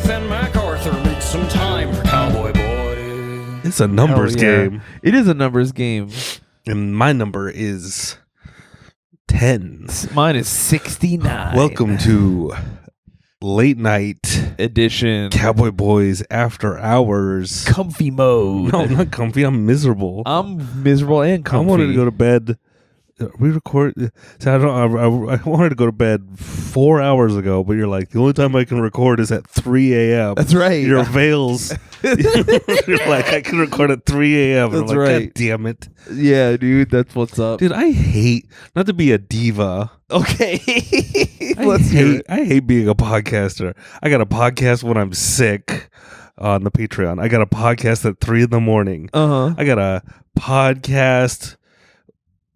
and MacArthur make some time for Cowboy Boy. It's a numbers game. It is a numbers game. And my number is 10. Mine is 69. Welcome to late night edition Cowboy Boys After Hours. comfy mode. No, I'm not comfy. I'm miserable. I'm miserable and comfy. I wanted to go to bed. We record. So I wanted to go to bed 4 hours ago, but you're like, the only time I can record is at 3 a.m. That's right. Your veils. You're like, I can record at 3 a.m. That's I'm like, right. God damn it. Yeah, dude, that's what's up. Dude, I hate, not to be a diva. Okay. I hate being a podcaster. I got a podcast when I'm sick on the Patreon. I got a podcast at 3 a.m. Uh-huh. I got a podcast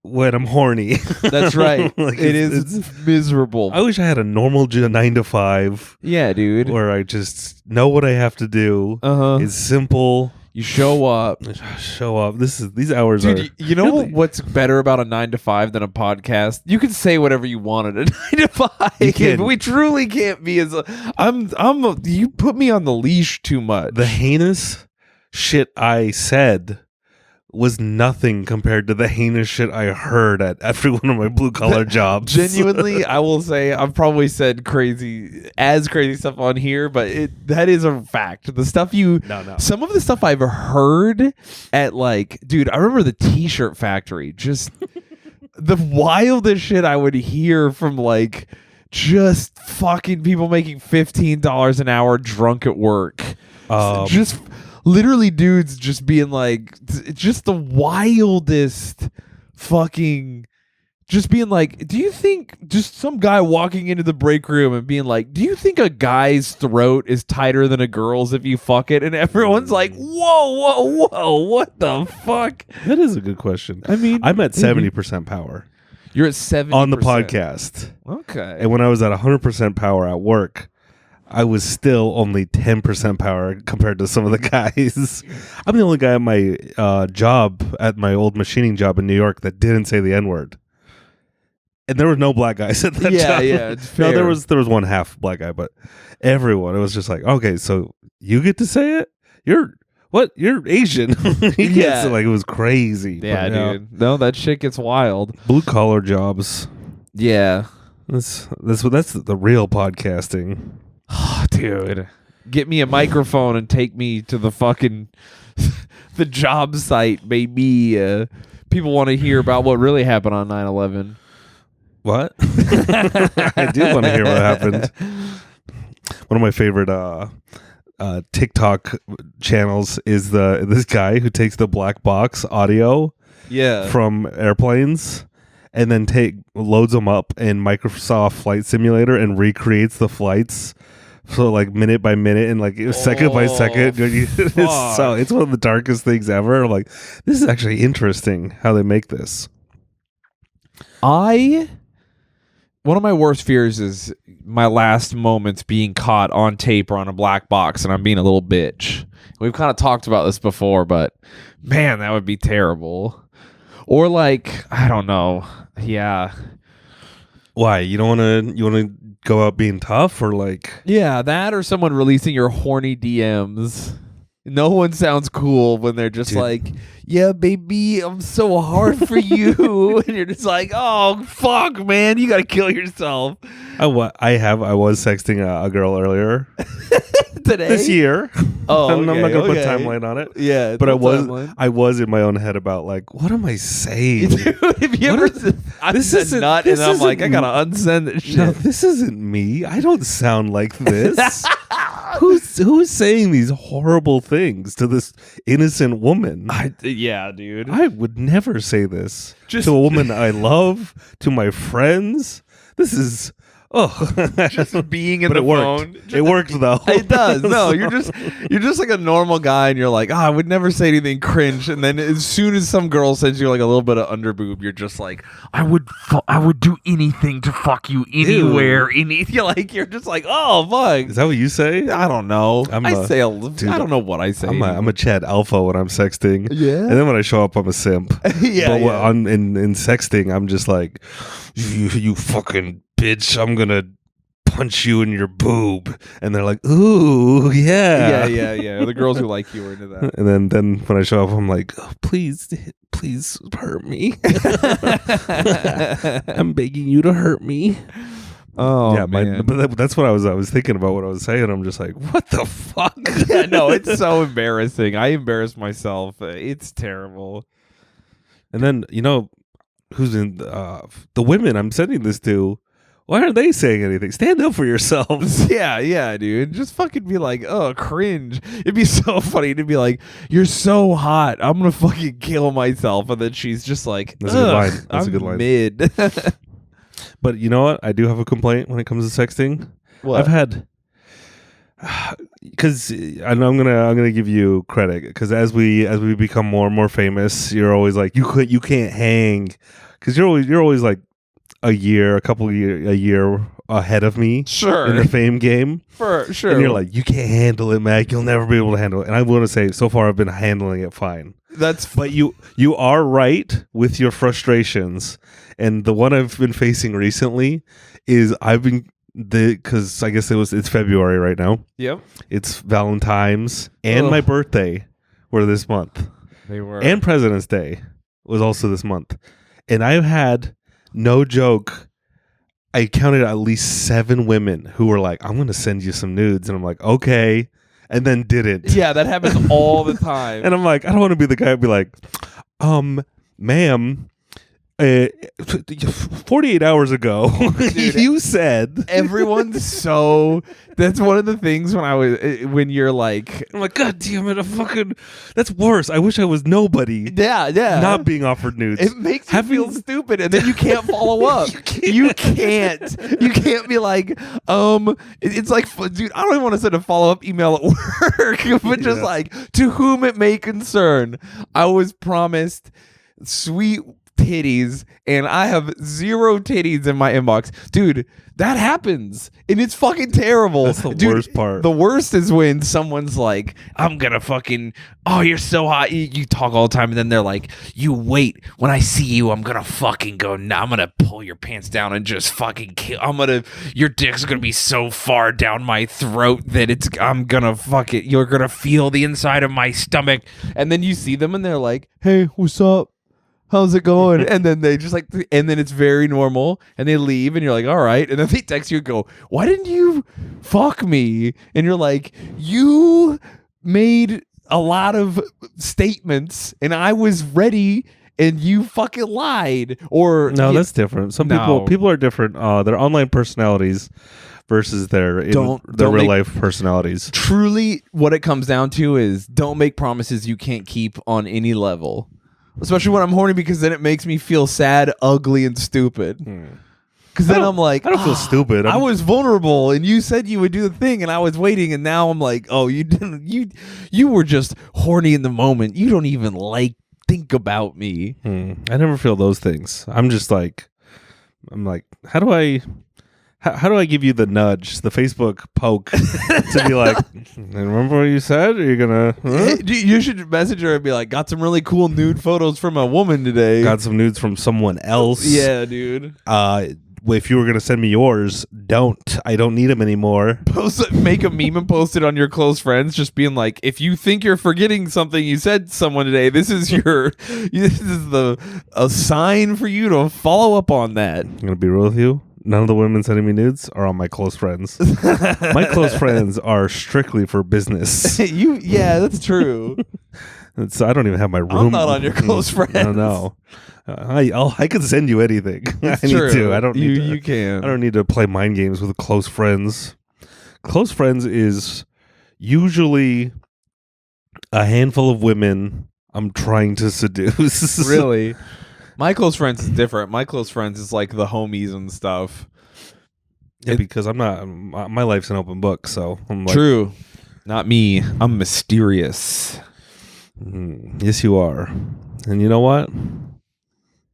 when I'm horny. That's right. Like it's miserable. I wish I had a normal 9 to 5 Yeah, dude. where I just know what I have to do. Uh-huh. It's simple. You show up. Show up. These hours Dude, are. you know what's better about a 9 to 5 than a podcast? You can say whatever you want at a 9 to 5. You can. We truly can't be as you put me on the leash too much. The heinous shit I said was nothing compared to the heinous shit I heard at every one of my blue collar jobs. Genuinely, I will say I've probably said crazy stuff on here, but that is a fact. The stuff some of the stuff I've heard at dude, I remember the T-shirt factory. Just the wildest shit I would hear from just fucking people making $15 an hour drunk at work. Just literally dudes just being just the wildest fucking, just being do you think, just some guy walking into the break room and being do you think a guy's throat is tighter than a girl's if you fuck it? And everyone's like, whoa, what the fuck? That is a good question. I mean, I'm at 70% power. You're at 70% on the podcast. Okay. And when I was at 100% power at work, I was still only 10% power compared to some of the guys. I'm the only guy at my job, at my old machining job in New York, that didn't say the N-word. And there were no black guys at that job. Yeah, it's fair. No, there was one half black guy, but everyone, it was just like, okay, so you get to say it? You're Asian. Yeah. So, it was crazy. Yeah, But, dude. No, that shit gets wild. blue collar jobs. Yeah. That's the real podcasting. Dude, get me a microphone and take me to the fucking the job site, baby. People want to hear about what really happened on 9/11. What? I do want to hear what happened. One of my favorite TikTok channels is this guy who takes the black box audio from airplanes and then loads them up in Microsoft Flight Simulator and recreates the flights. So minute by minute and second by second. It's one of the darkest things ever. I'm like, this is actually interesting how they make this. One of my worst fears is my last moments being caught on tape or on a black box and I'm being a little bitch. We've kind of talked about this before, but man, that would be terrible. Or I don't know. Yeah. Why? You don't want to go out being tough or Yeah, that or someone releasing your horny DMs. No one sounds cool when they're just yeah, baby, I'm so hard for you. And you're just oh, fuck, man, you got to kill yourself. I was sexting a girl earlier. Today? This year. Oh, I'm not going to put timeline on it. Yeah. But I was in my own head about what am I saying? Dude, if you ever said nut and I'm I got to unsend this shit. No, this isn't me. I don't sound like this. Who's saying these horrible things to this innocent woman? Yeah, dude. I would never say this to a woman I love, to my friends. This is just being in but the it worked. phone. It worked though. It does. No, you're just like a normal guy, and you're I would never say anything cringe. And then as soon as some girl sends you a little bit of underboob, you're just I would do anything to fuck you anywhere. You're just oh fuck. Is that what you say? I don't know. Dude, I don't know what I say. I'm a Chad Alpha when I'm sexting. Yeah. And then when I show up, I'm a simp. Yeah. But in sexting, I'm just you fucking bitch. I'm gonna punch you in your boob, and they're like, ooh, yeah. The girls who like you are into that. And then when I show up, I'm like, oh, please hurt me. I'm begging you to hurt me. Oh yeah, man. But that's what I was thinking about what I was saying. I'm just like, what the fuck? Yeah, no, it's so embarrassing. I embarrass myself. It's terrible. And then who's in the women I'm sending this to? Why aren't they saying anything? Stand up for yourselves. Yeah, dude. Just fucking be like, oh, cringe. It'd be so funny to be like, you're so hot. I'm gonna fucking kill myself. And then she's just like, that's a good line. That's I'm a good line. Mid. But you know what? I do have a complaint when it comes to sexting. What? I've had, because I'm gonna give you credit, because as we become more and more famous, you're always like, you can't hang, because you're always like a year ahead of me. Sure. In the fame game. For sure. And you're like, you can't handle it, Mac. You'll never be able to handle it. And I want to say, so far I've been handling it fine. But you are right with your frustrations. And the one I've been facing recently is because I guess it's February right now. Yep. It's Valentine's and my birthday were this month. They were. And President's Day was also this month. And I've had, no joke, I counted at least 7 women who were like, I'm going to send you some nudes. And I'm like, okay. And then didn't. Yeah, that happens all the time. And I'm like, I don't want to be the guy who'd be like, ma'am, 48 hours ago, dude, you said. Everyone's so... That's one of the things when you're like... I'm like, God damn it, that's worse. I wish I was nobody. Yeah. Not being offered nudes. It makes you feel stupid, and then you can't follow up. You can't. You can't be like, it's like, dude, I don't even want to send a follow-up email at work, but just like, to whom it may concern, I was promised sweet titties and I have 0 titties in my inbox. Dude, that happens and it's fucking terrible. That's the worst part. The worst is when someone's like, I'm gonna fucking, oh, you're so hot, you talk all the time, and then they're like, you wait, when I see you, I'm gonna fucking go, nah, I'm gonna pull your pants down and just fucking kill, your dick's gonna be so far down my throat that I'm gonna fuck it, you're gonna feel the inside of my stomach. And then you see them and they're like, hey, what's up? How's it going? And then they just like, and then it's very normal, and they leave, and you're like, all right. And then they text you and go, why didn't you fuck me? And you're like, you made a lot of statements, and I was ready, and you fucking lied. Or no, that's different. Some people are different. Their online personalities versus their real life personalities. Truly, what it comes down to is don't make promises you can't keep on any level. Especially when I'm horny, because then it makes me feel sad, ugly, and stupid. Because then I'm like, I don't feel stupid. I was vulnerable, and you said you would do the thing, and I was waiting, and now I'm like, oh, you didn't. You were just horny in the moment. You don't even think about me. I never feel those things. I'm like, how do I give you the nudge, the Facebook poke to be like, remember what you said? Are you gonna? Huh? You should message her and be like, got some really cool nude photos from a woman today. Got some nudes from someone else. Yeah, dude. If you were gonna send me yours, I don't need them anymore. Make a meme and post it on your close friends, just being like, if you think you're forgetting something you said to someone today, this is a sign for you to follow up on that. I'm gonna be real with you. None of the women sending me nudes are on my close friends. My close friends are strictly for business. Yeah, that's true. I don't even have my room. I'm not on your close friends. No. I can send you anything. It's I true. need to. I don't need to. You can. I don't need to play mind games with close friends. Close friends is usually a handful of women I'm trying to seduce. Really? My close friends is different. My close friends is like the homies and stuff. Yeah, because I'm not. My life's an open book, so I'm like, true. Not me. I'm mysterious. Yes, you are. And you know what?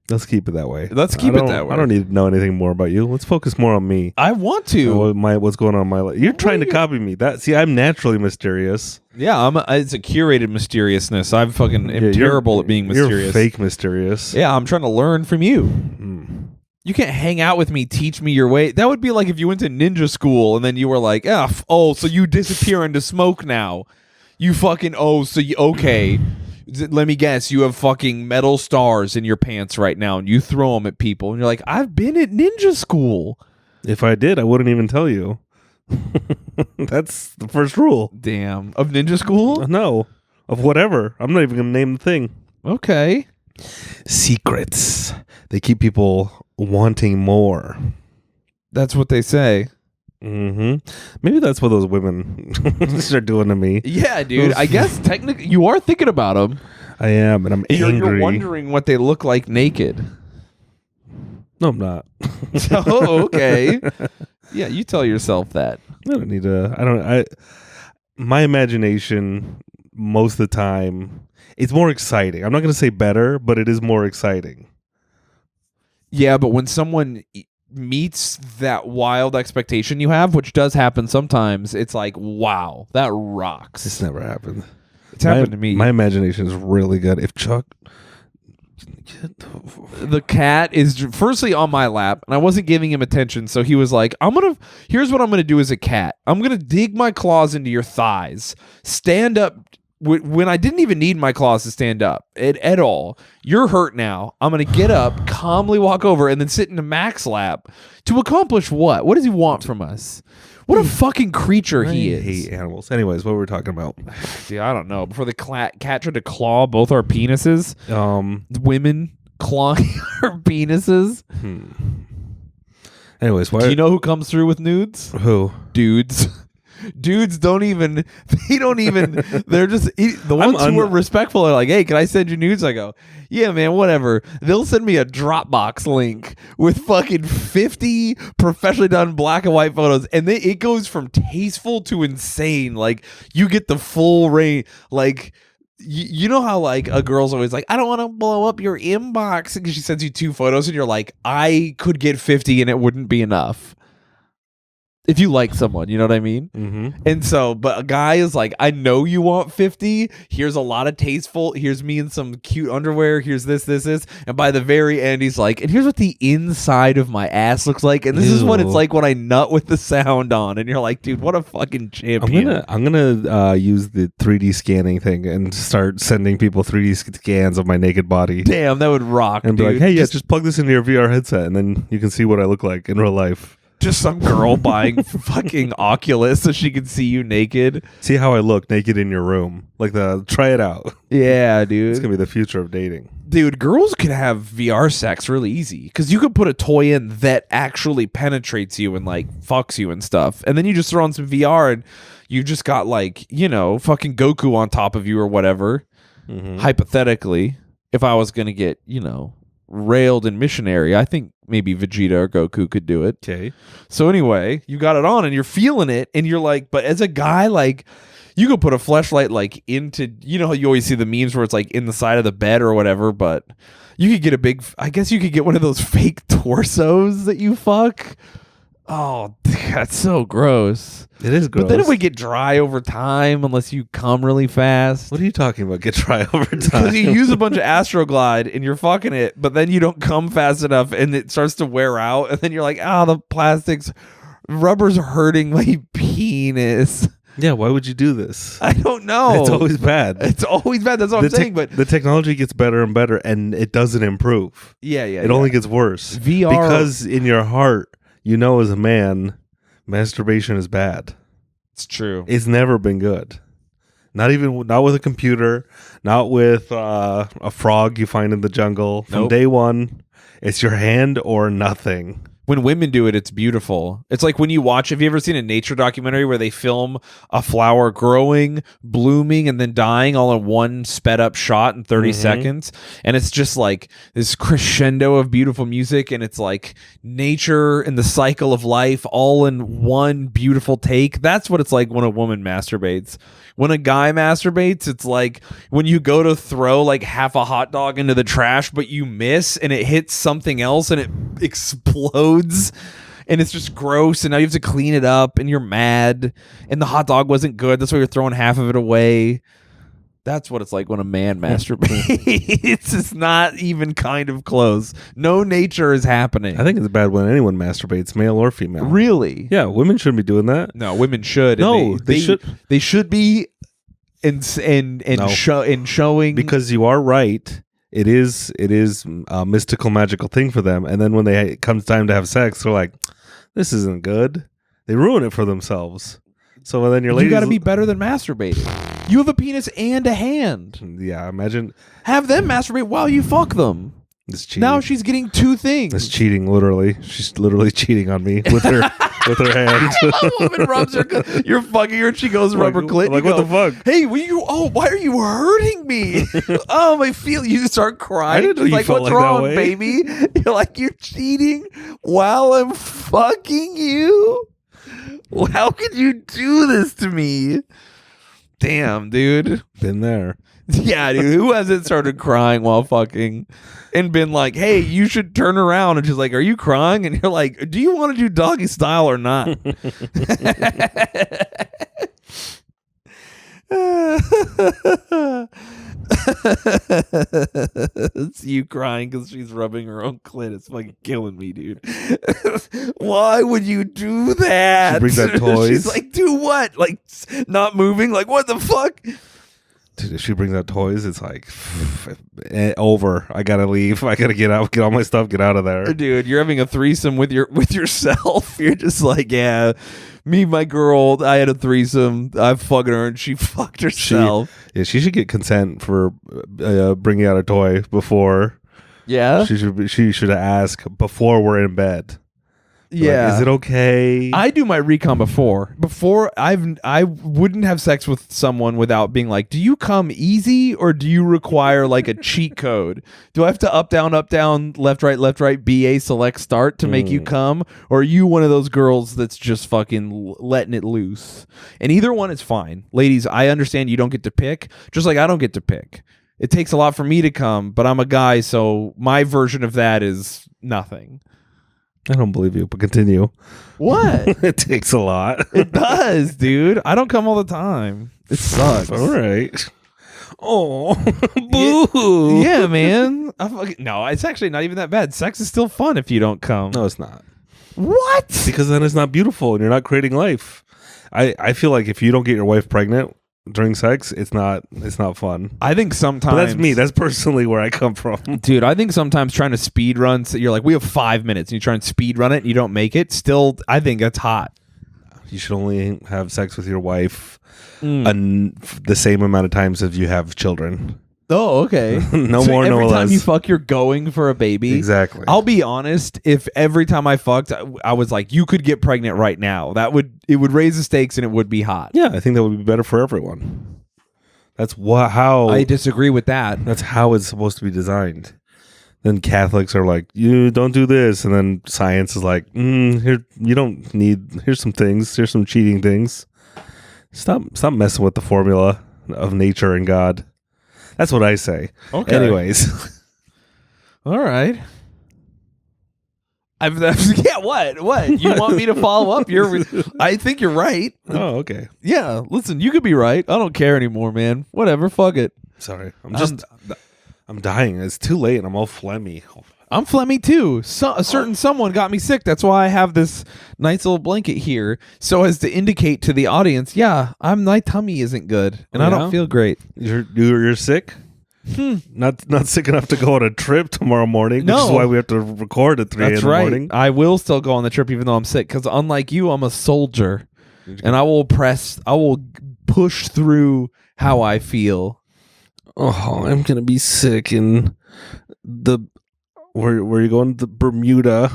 Let's keep it that way. Let's keep it that way. I don't need to know anything more about you. Let's focus more on me. I want to. What's going on in my life? You're trying to copy me. I'm naturally mysterious. Yeah, it's a curated mysteriousness. I'm fucking terrible at being mysterious. You're fake mysterious. Yeah, I'm trying to learn from you. You can't hang out with me, teach me your way. That would be like if you went to ninja school and then you were like, oh, so you disappear into smoke now. You fucking, okay. Let me guess, you have fucking metal stars in your pants right now and you throw them at people. And you're like, I've been at ninja school. If I did, I wouldn't even tell you. That's the first rule. Damn. Of ninja school? No. Of whatever. I'm not even going to name the thing. Okay. Secrets. They keep people wanting more. That's what they say. Mm-hmm. Maybe that's what those women are doing to me. Yeah, dude. I guess technically you are thinking about them. I am, and I'm angry. You're wondering what they look like naked. No, I'm not. Oh, okay. Yeah, you tell yourself that. I don't need to. My imagination, most of the time, it's more exciting. I'm not going to say better, but it is more exciting. Yeah, but when someone meets that wild expectation you have, which does happen sometimes, it's like, wow, that rocks. It's never happened. It's happened to me. My imagination is really good. If Chuck... The cat is firstly on my lap, and I wasn't giving him attention, so he was like, here's what I'm gonna do as a cat. I'm gonna dig my claws into your thighs, stand up when I didn't even need my claws to stand up at all. You're hurt now. I'm gonna get up, calmly walk over, and then sit in Mac's lap to accomplish what? What does he want from us? What a fucking creature he is. I hate animals. Anyways, what were we talking about? Dude, I don't know. Before the cat tried to claw both our penises. Women clawing our penises. Anyways, do you know who comes through with nudes? Who? Dudes. Dudes they're just the ones who are respectful are like, hey, can I send you nudes? I go, yeah, man, whatever. They'll send me a Dropbox link with fucking 50 professionally done black and white photos, and it goes from tasteful to insane. Like, you get the full range. Like, you know how like a girl's always like, I don't want to blow up your inbox because she sends you 2 photos and you're like, I could get 50 and it wouldn't be enough. If you like someone, you know what I mean? Mm-hmm. And so, but a guy is like, I know you want 50. Here's a lot of tasteful. Here's me in some cute underwear. Here's this. And by the very end, he's like, and here's what the inside of my ass looks like. And this is what it's like when I nut with the sound on. And you're like, dude, what a fucking champion. I'm gonna use the 3D scanning thing and start sending people 3D scans of my naked body. Damn, that would rock, and be like, hey, just plug this into your VR headset, and then you can see what I look like in real life. Just some girl buying fucking Oculus so she can see you naked. See how I look naked in your room. Like try it out. Yeah, dude. It's going to be the future of dating. Dude, girls can have VR sex really easy because you could put a toy in that actually penetrates you and like fucks you and stuff. And then you just throw on some VR and you just got like, fucking Goku on top of you or whatever. Mm-hmm. Hypothetically, if I was going to get, railed and missionary, I think maybe Vegeta or Goku could do it. Okay. So anyway, you got it on and you're feeling it and you're like, but as a guy, like, you could put a fleshlight like into, how you always see the memes where it's like in the side of the bed or whatever, but you could get I guess you could get one of those fake torsos that you fuck. Oh, that's so gross. It is gross. But then it would get dry over time unless you come really fast. What are you talking about? Get dry over time? Because you use a bunch of Astroglide and you're fucking it, but then you don't come fast enough and it starts to wear out. And then you're like, the rubber's hurting my penis. Yeah, why would you do this? I don't know. It's always bad. That's what I'm saying. But the technology gets better and better and it doesn't improve. Yeah. It only gets worse. VR. Because in your heart, as a man, masturbation is bad. It's true. It's never been good. Not with a computer, not with a frog you find in the jungle. From day one, it's your hand or nothing. When women do it, it's beautiful. It's like when you watch, have you ever seen a nature documentary where they film a flower growing, blooming, and then dying all in one sped up shot in 30 seconds? And it's just like this crescendo of beautiful music. And it's like nature and the cycle of life all in one beautiful take. That's what it's like when a woman masturbates. When a guy masturbates, it's like when you go to throw like half a hot dog into the trash, but you miss and it hits something else and it explodes and it's just gross. And now you have to clean it up and you're mad and the hot dog wasn't good. That's why you're throwing half of it away. That's what it's like when a man masturbates. It's just not even kind of close. No nature is happening. I think it's bad when anyone masturbates, male or female. Really? Yeah, women shouldn't be doing that. No, women should. No, they should. They should be in showing, because you are right. It is a mystical, magical thing for them. And then when it comes time to have sex, they're like, "This isn't good." They ruin it for themselves. So then your ladies, you got to be better than masturbating. You have a penis and a hand. Yeah, imagine. Have them masturbate while you fuck them. It's cheating. Now she's getting two things. It's cheating, literally. She's literally cheating on me with her with her hand. A woman rubs her. You're fucking her, and she goes rub her clit. Like, what the fuck? Hey, why are you hurting me? Oh, I feel you start crying. I didn't know you like, felt what's like that wrong, way. baby? You're like, you're cheating while I'm fucking you. How could you do this to me? Damn, dude. Been there. Yeah, dude. Who hasn't started crying while fucking and been like, hey, you should turn around? And she's like, are you crying? And you're like, do you want to do doggy style or not? It's you crying because she's rubbing her own clit. It's fucking killing me, dude. Why would you do that? She brings out toys. She's like, do what? Like, not moving? Like, what the fuck? Dude, if she brings out toys, it's like over. I gotta leave. I gotta get out. Get all my stuff. Get out of there, dude. You're having a threesome with yourself. You're just like, yeah, me, and my girl. I had a threesome. I fucking her, and she fucked herself. She should get consent for bringing out a toy before. Yeah, she should ask before we're in bed. Yeah, like, is it okay? I do my recon before. I wouldn't have sex with someone without being like, do you come easy or do you require like a cheat code? Do I have to up down, left right, BA select start to make you come, or are you one of those girls that's just fucking letting it loose? And either one is fine, ladies. I understand you don't get to pick, just like I don't get to pick. It takes a lot for me to come, but I'm a guy, so my version of that is nothing. I don't believe you, but continue. What? It takes a lot. It does, dude. I don't come all the time. It sucks. All right. Oh, boo. Yeah, man. No, it's actually not even that bad. Sex is still fun if you don't come. No, it's not. What? Because then it's not beautiful and you're not creating life. I feel like if you don't get your wife pregnant during sex, it's not fun. I think sometimes, but that's me. That's personally where I come from, dude. I think sometimes trying to speed run, so you're like, we have 5 minutes, and you try and speed run it, and you don't make it. Still, I think that's hot. You should only have sex with your wife the same amount of times as you have children. Oh, okay. No so more, no less. Every time you fuck, you're going for a baby. Exactly. I'll be honest. If every time I fucked, I was like, you could get pregnant right now, it would raise the stakes and it would be hot. Yeah, I think that would be better for everyone. That's how I disagree with that. That's how it's supposed to be designed. Then Catholics are like, you don't do this, and then science is like, here you don't need. Here's some things. Here's some cheating things. Stop messing with the formula of nature and God. That's what I say. Okay. Anyways. All right. Yeah, what? You want me to follow up? I think you're right. Oh, okay. Yeah, listen, you could be right. I don't care anymore, man. Whatever, fuck it. Sorry. I'm dying. It's too late and I'm all phlegmy. I'm phlegmy too. A certain someone got me sick. That's why I have this nice little blanket here, so as to indicate to the audience, yeah, my tummy isn't good and I don't feel great. You're sick? Not sick enough to go on a trip tomorrow morning, which is why we have to record at 3 a.m. morning. I will still go on the trip even though I'm sick, because unlike you, I'm a soldier, and I will push through how I feel. Oh, I'm gonna be sick in the where are you going? The Bermuda.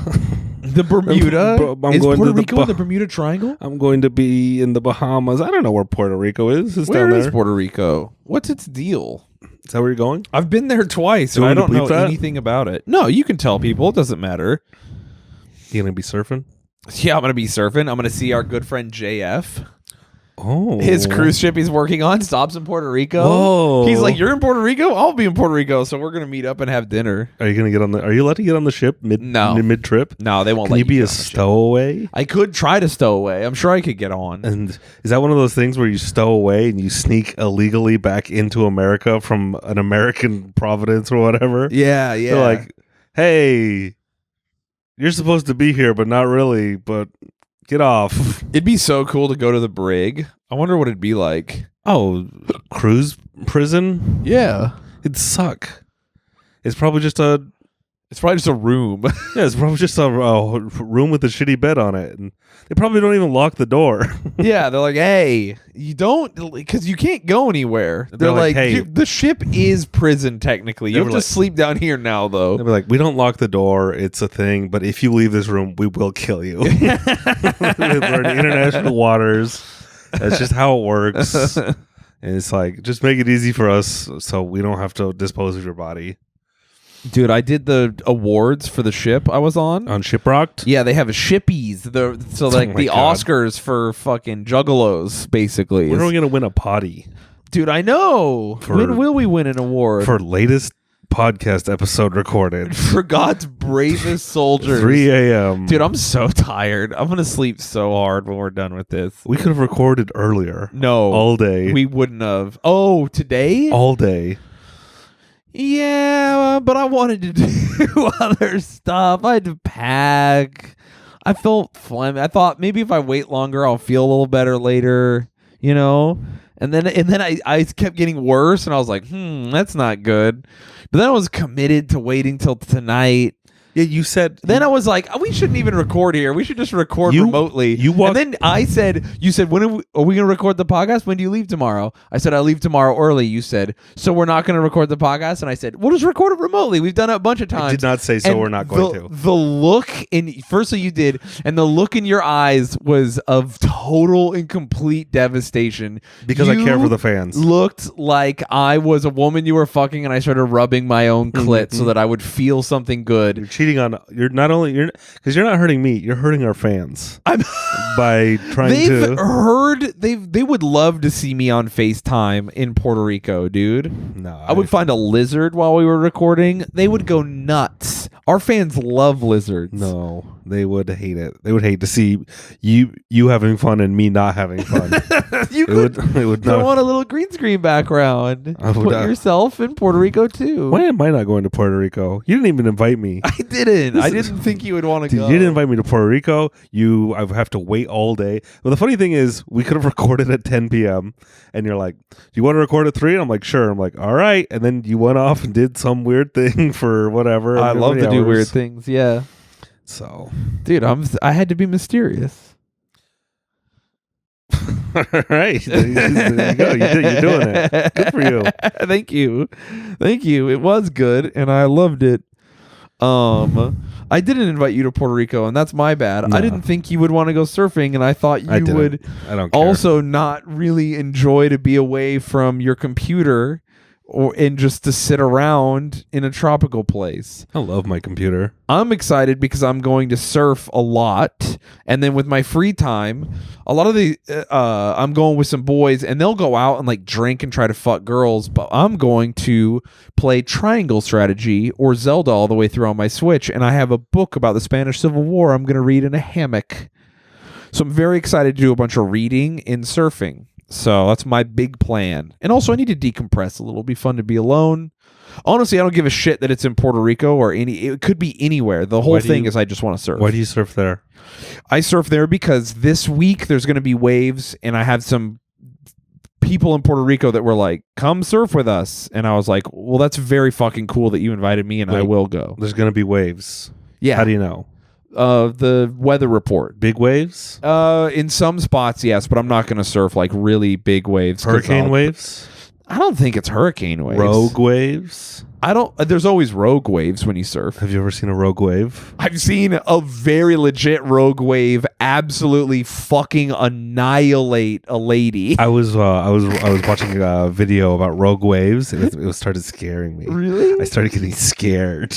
The Bermuda? Is Puerto Rico in the Bermuda Triangle? I'm going to be in the Bahamas. I don't know where Puerto Rico is. It's Where down is there. Puerto Rico? What's its deal? Is that where you're going? I've been there twice, and I don't know anything about it. No, you can tell people. It doesn't matter. You gonna be surfing? Yeah, I'm gonna be surfing. I'm gonna see our good friend JF. His cruise ship he's working on stops in Puerto Rico. Whoa. He's like, you're in Puerto Rico? I'll be in Puerto Rico. So we're going to meet up and have dinner. Are you allowed to get on the ship mid trip? No, they won't Can let you be a stowaway? I could try to stow away. I'm sure I could get on. And is that one of those things where you stow away and you sneak illegally back into America from an American Providence or whatever? Yeah. They're like, hey, you're supposed to be here, but not really, but get off. It'd be so cool to go to the brig. I wonder what it'd be like. Oh, cruise prison? Yeah. It'd suck. It's probably just a room. Yeah, it's probably just a room with a shitty bed on it. And they probably don't even lock the door. Yeah, they're like, hey, you don't, because you can't go anywhere. They're like, hey, the ship is prison technically. You have to sleep down here now, though. They'll be like, we don't lock the door. It's a thing. But if you leave this room, we will kill you. We're in international waters. That's just how it works. And it's like, just make it easy for us so we don't have to dispose of your body. Dude, I did the awards for the ship I was on. Shiprocked? Yeah, they have shippies. The Oscars for fucking juggalos, basically. When are we going to win a potty? Dude, I know. When will we win an award? For latest podcast episode recorded. For God's bravest soldiers. 3 a.m. Dude, I'm so tired. I'm going to sleep so hard when we're done with this. We could have recorded earlier. No. All day. We wouldn't have. Oh, today? All day. Yeah, but I wanted to do other stuff. I had to pack. I felt phlegmy. I thought maybe if I wait longer, I'll feel a little better later, you know? And then I kept getting worse, and I was like, that's not good. But then I was committed to waiting till tonight. Yeah, you said. Then I was like, we shouldn't even record here. We should just record remotely. And then you said, when are we going to record the podcast? When do you leave tomorrow? I said, I leave tomorrow early. You said, so we're not going to record the podcast? And I said, we'll just record it remotely. We've done it a bunch of times. I did not say so. We're not going to. The look firstly you did, and the look in your eyes was of total and complete devastation. Because I care for the fans. Looked like I was a woman you were fucking, and I started rubbing my own clit so that I would feel something good. You're cheating on you're not hurting me, you're hurting our fans by trying they would love to see me on FaceTime in Puerto Rico, dude. No, I would find a lizard while we were recording. They would go nuts. Our fans love lizards. No, they would hate it. They would hate to see you having fun and me not having fun. They would not want a little green screen background. Put yourself in Puerto Rico too. Why am I not going to Puerto Rico? You didn't even invite me. I didn't. I didn't think you would want to go. You didn't invite me to Puerto Rico. I would have to wait all day. But the funny thing is, we could have recorded at 10 p.m. and you're like, do you want to record at 3? And I'm like, sure. I'm like, all right. And then you went off and did some weird thing for whatever. I love to do weird things. Yeah. So, dude, I had to be mysterious. All right. There you go. You're doing it. Good for you. Thank you. It was good, and I loved it. I didn't invite you to Puerto Rico, and that's my bad. No. I didn't think you would want to go surfing, and I thought you would I don't care. also not really enjoy to be away from your computer and just to sit around in a tropical place. I love my computer. I'm excited because I'm going to surf a lot, and then with my free time, a lot of I'm going with some boys, and they'll go out and like drink and try to fuck girls, but I'm going to play Triangle Strategy or Zelda all the way through on my Switch, and I have a book about the Spanish Civil War I'm going to read in a hammock. So I'm very excited to do a bunch of reading and surfing. So that's my big plan. And also I need to decompress a little. It'll be fun to be alone. Honestly, I don't give a shit that it's in Puerto Rico or it could be anywhere. The whole thing is I just want to surf. Why do you surf there? I surf there because this week there's going to be waves, and I have some people in Puerto Rico that were like, come surf with us. And I was like, well, that's very fucking cool that you invited me, and I will go. There's going to be waves. Yeah. How do you know? The weather report. Big waves? In some spots, yes, but I'm not going to surf like really big waves. Hurricane waves? I don't think it's hurricane waves. Rogue waves? There's always rogue waves when you surf. Have you ever seen a rogue wave? I've seen a very legit rogue wave absolutely fucking annihilate a lady. I was watching a video about rogue waves, and it started scaring me. Really? I started getting scared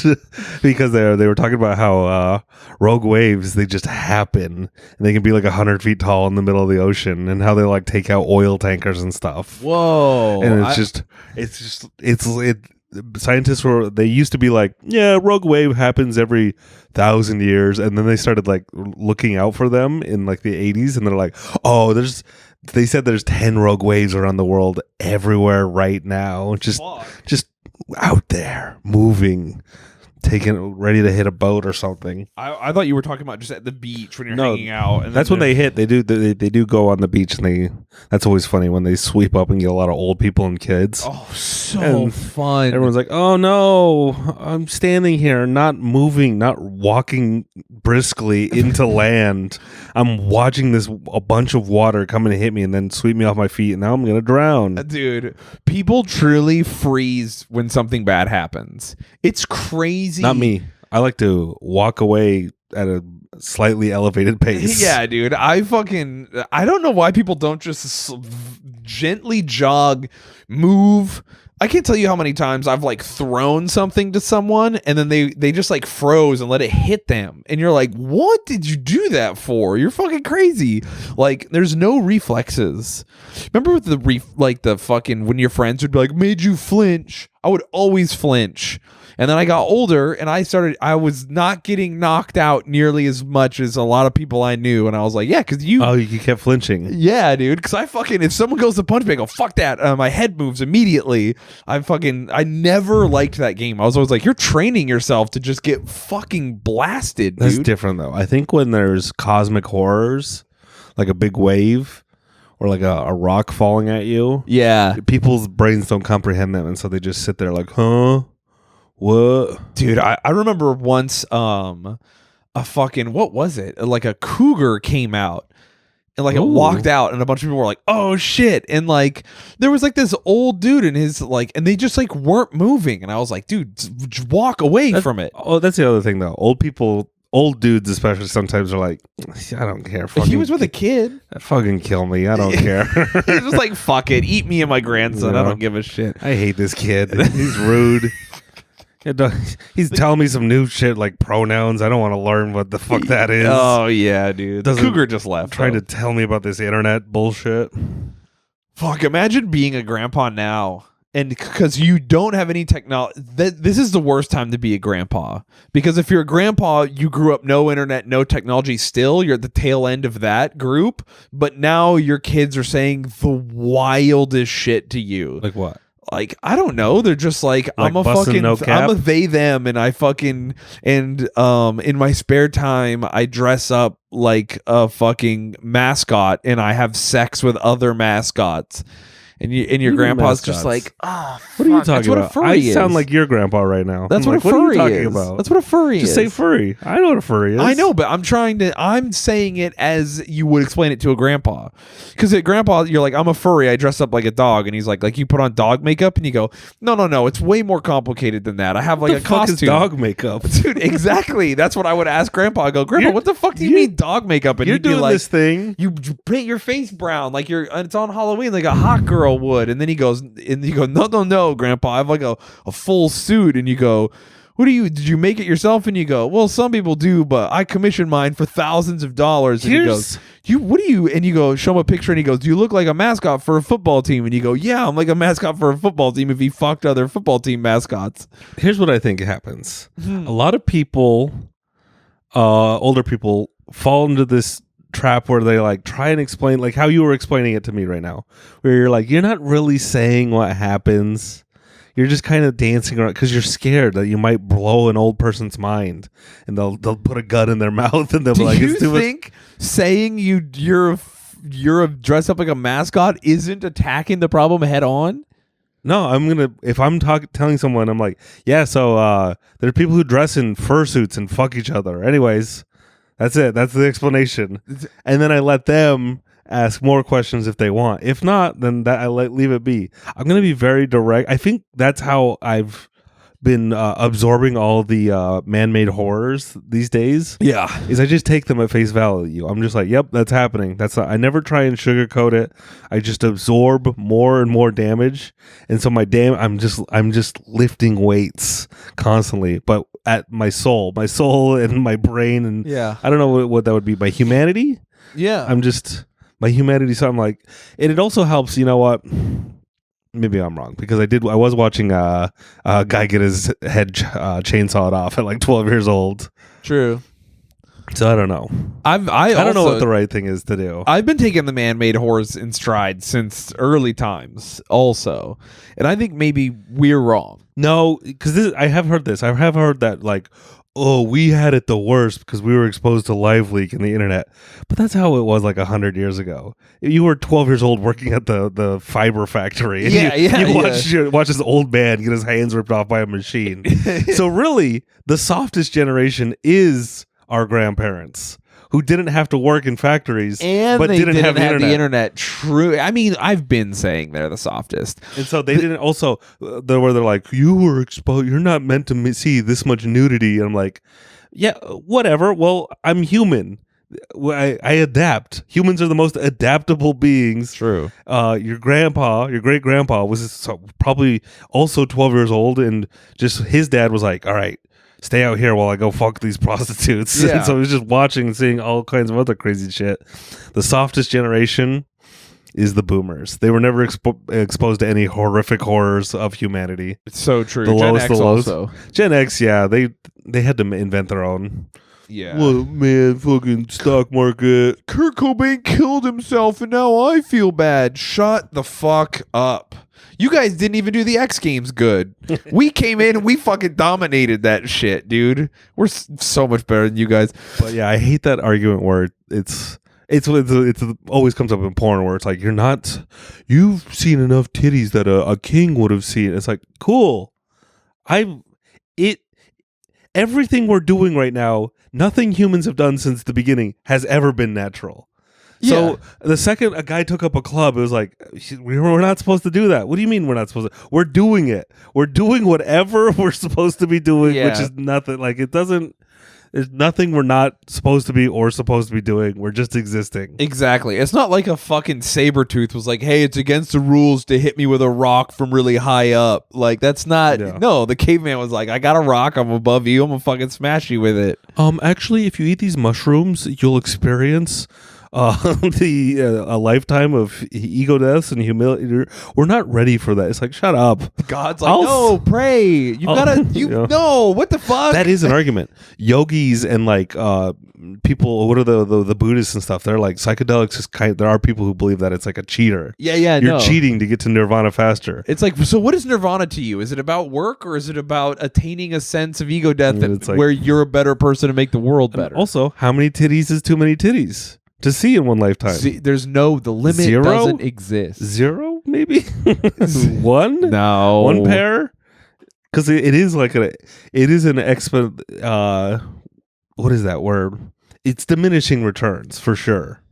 because they were talking about how rogue waves, they just happen, and they can be like 100 feet tall in the middle of the ocean, and how they like take out oil tankers and stuff. Whoa! And scientists they used to be like, yeah, rogue wave happens every 1,000 years, and then they started like looking out for them in like the 80s, and they're like, oh, they said there's 10 rogue waves around the world everywhere right now, just out there moving, ready to hit a boat or something. I thought you were talking about just at the beach when you're hanging out. And that's when they hit. They do go on the beach, and that's always funny when they sweep up and get a lot of old people and kids. Oh, so fun! Everyone's like, "Oh no, I'm standing here, not moving, not walking briskly into land. I'm watching a bunch of water come and hit me, and then sweep me off my feet, and now I'm gonna drown." Dude, people truly freeze when something bad happens. It's crazy. Not me. I like to walk away at a slightly elevated pace. Yeah, dude. I don't know why people don't just gently jog, move. I can't tell you how many times I've like thrown something to someone and then they just like froze and let it hit them. And you're like, what did you do that for? You're fucking crazy. Like, there's no reflexes. Remember with the fucking, when your friends would be like, made you flinch? I would always flinch. And then I got older and I was not getting knocked out nearly as much as a lot of people I knew. And I was like, yeah, because you kept flinching. Yeah, dude. Because if someone goes to punch me, I go, fuck that. My head moves immediately. I never liked that game. I was always like, you're training yourself to just get fucking blasted, dude. That's different though. I think when there's cosmic horrors, like a big wave, or like a rock falling at you. Yeah. People's brains don't comprehend them. And so they just sit there like, huh? What? Dude, I remember once a fucking, what was it? Like a cougar came out and like it walked out and a bunch of people were like, oh shit. And like there was like this old dude and his like, and they just like weren't moving. And I was like, dude, walk away from it. Oh, that's the other thing though. Old dudes especially sometimes are like, I don't care. He was with a kid. Fucking kill me. I don't care. He's just like, fuck it. Eat me and my grandson. I don't give a shit. I hate this kid. He's rude. He's telling me some new shit like pronouns. I don't want to learn what the fuck that is. Oh, yeah, dude. Cougar just left. Trying to tell me about this internet bullshit. Fuck, imagine being a grandpa now. And because you don't have any technology, this is the worst time to be a grandpa. Because if you're a grandpa, you grew up no internet, no technology still. You're at the tail end of that group. But now your kids are saying the wildest shit to you. Like what? Like, I don't know. They're just like I'm a fucking, I'm a they, them. And I fucking, and in my spare time, I dress up like a fucking mascot and I have sex with other mascots. And your grandpa's just like, oh, what are you talking about? I sound like your grandpa right now. That's what a furry is. That's what a furry is. Just say furry. I know what a furry is. I know, but I'm saying it as you would explain it to a grandpa. Because at grandpa, you're like, I'm a furry. I dress up like a dog. And he's like you put on dog makeup and you go, no. It's way more complicated than that. I have like a costume. What the fuck is dog makeup? Dude, exactly. That's what I would ask grandpa. I go, Grandpa, what the fuck do you mean dog makeup? And you're doing like, this thing. You paint your face brown like it's on Halloween like a hot girl would. And then he goes, and you go, no, Grandpa, I have like a full suit. And you go, did you make it yourself? And you go, well, some people do, but I commissioned mine for thousands of dollars. And he goes, and you go, show him a picture and he goes, do you look like a mascot for a football team? And you go, yeah, I'm like a mascot for a football team if he fucked other football team mascots. Here's what I think happens. A lot of people, older people, fall into this trap where they like try and explain, like how you were explaining it to me right now, where you're like, you're not really saying what happens, you're just kind of dancing around because you're scared that you might blow an old person's mind and they'll put a gun in their mouth and they'll be like, do you think saying you're dressed up like a mascot isn't attacking the problem head on? No, if I'm telling someone, I'm like, yeah, so there are people who dress in fursuits and fuck each other. Anyways, that's it. That's the explanation. And then I let them ask more questions if they want. If not, then I leave it be. I'm going to be very direct. I think that's how I've been absorbing all the man-made horrors these days. Yeah, is I just take them at face value. I'm just like, yep, that's happening. I never try and sugarcoat it. I just absorb more and more damage, and so I'm just lifting weights constantly, but at my soul and my brain, and I don't know what that would be. My humanity. Yeah, my humanity. So I'm like, and it also helps. You know what? Maybe I'm wrong because I was watching a guy get his head chainsawed off at like 12 years old. True. So I don't know. I don't know what the right thing is to do. I've been taking the man-made horrors in stride since early times also. And I think maybe we're wrong. No, because I have heard this. I have heard that like, oh, we had it the worst because we were exposed to Live Leak and the internet. But that's how it was like 100 years ago. You were 12 years old working at the fiber factory. And you watch this old man get his hands ripped off by a machine. So really, the softest generation is our grandparents, who didn't have to work in factories, but didn't have the internet. True. I mean, I've been saying they're the softest. And so they didn't also, they're like, you were exposed, you're not meant to see this much nudity. And I'm like, yeah, whatever. Well, I'm human. I adapt. Humans are the most adaptable beings. True. Your great grandpa was probably also 12 years old, and just his dad was like, all right, stay out here while I go fuck these prostitutes. Yeah. And so he was just watching and seeing all kinds of other crazy shit. The softest generation is the boomers. They were never exposed to any horrific horrors of humanity. It's so true. The Gen lowest, X the lowest. also. Gen X, yeah, they had to invent their own. Yeah. Well, man, fucking stock market. Kurt Cobain killed himself and now I feel bad. Shut the fuck up. You guys didn't even do the X Games good. We came in and we fucking dominated that shit, dude. We're so much better than you guys. But yeah, I hate that argument where it's always comes up in porn where it's like, you've seen enough titties that a king would have seen. It's like, cool. Everything we're doing right now, nothing humans have done since the beginning has ever been natural. So the second a guy took up a club, it was like, we're not supposed to do that. What do you mean we're not supposed to? We're doing it. We're doing whatever we're supposed to be doing, which is nothing. Like, there's nothing we're not supposed to be or supposed to be doing. We're just existing. Exactly. It's not like a fucking Sabretooth was like, hey, it's against the rules to hit me with a rock from really high up. Like, that's not. Yeah. No, the caveman was like, I got a rock. I'm above you. I'm going to fucking smash you with it. Actually, if you eat these mushrooms, you'll experience a lifetime of ego deaths and humility. We're not ready for that. It's like, shut up. God's like, no, pray. You gotta, no, what the fuck? That is an argument. Yogis and like people, what are the Buddhists and stuff? They're like, psychedelics is there are people who believe that it's like a cheater. You're cheating to get to nirvana faster. It's like, so what is nirvana to you? Is it about work or is it about attaining a sense of ego death where you're a better person to make the world better? Also, how many titties is too many titties to see in one lifetime? The limit doesn't exist. 0 maybe? 1? No. 1 pair? Because it is like it is an what is that word? It's diminishing returns for sure.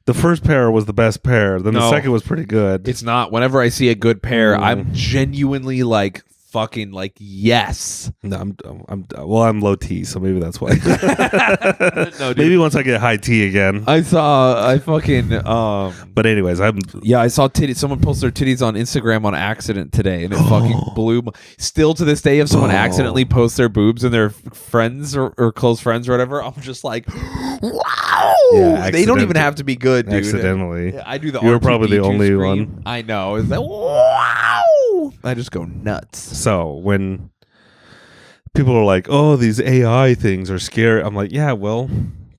The first pair was the best pair. Then the second was pretty good. It's not. Whenever I see a good pair, I'm genuinely like, fucking like, yes. No, I'm low T, so maybe that's why. No, maybe once I get high T again. I fucking but anyways, I saw titties. Someone posted their titties on Instagram on accident today, and it fucking blew still to this day, if someone accidentally posts their boobs and their friends or close friends or whatever, I'm just like, wow. They don't even have to be good, dude. Accidentally. I do the You're probably the only scream. one. I know. It's like, wow. I just go nuts. So when people are like, oh, these AI things are scary, I'm like, yeah, well,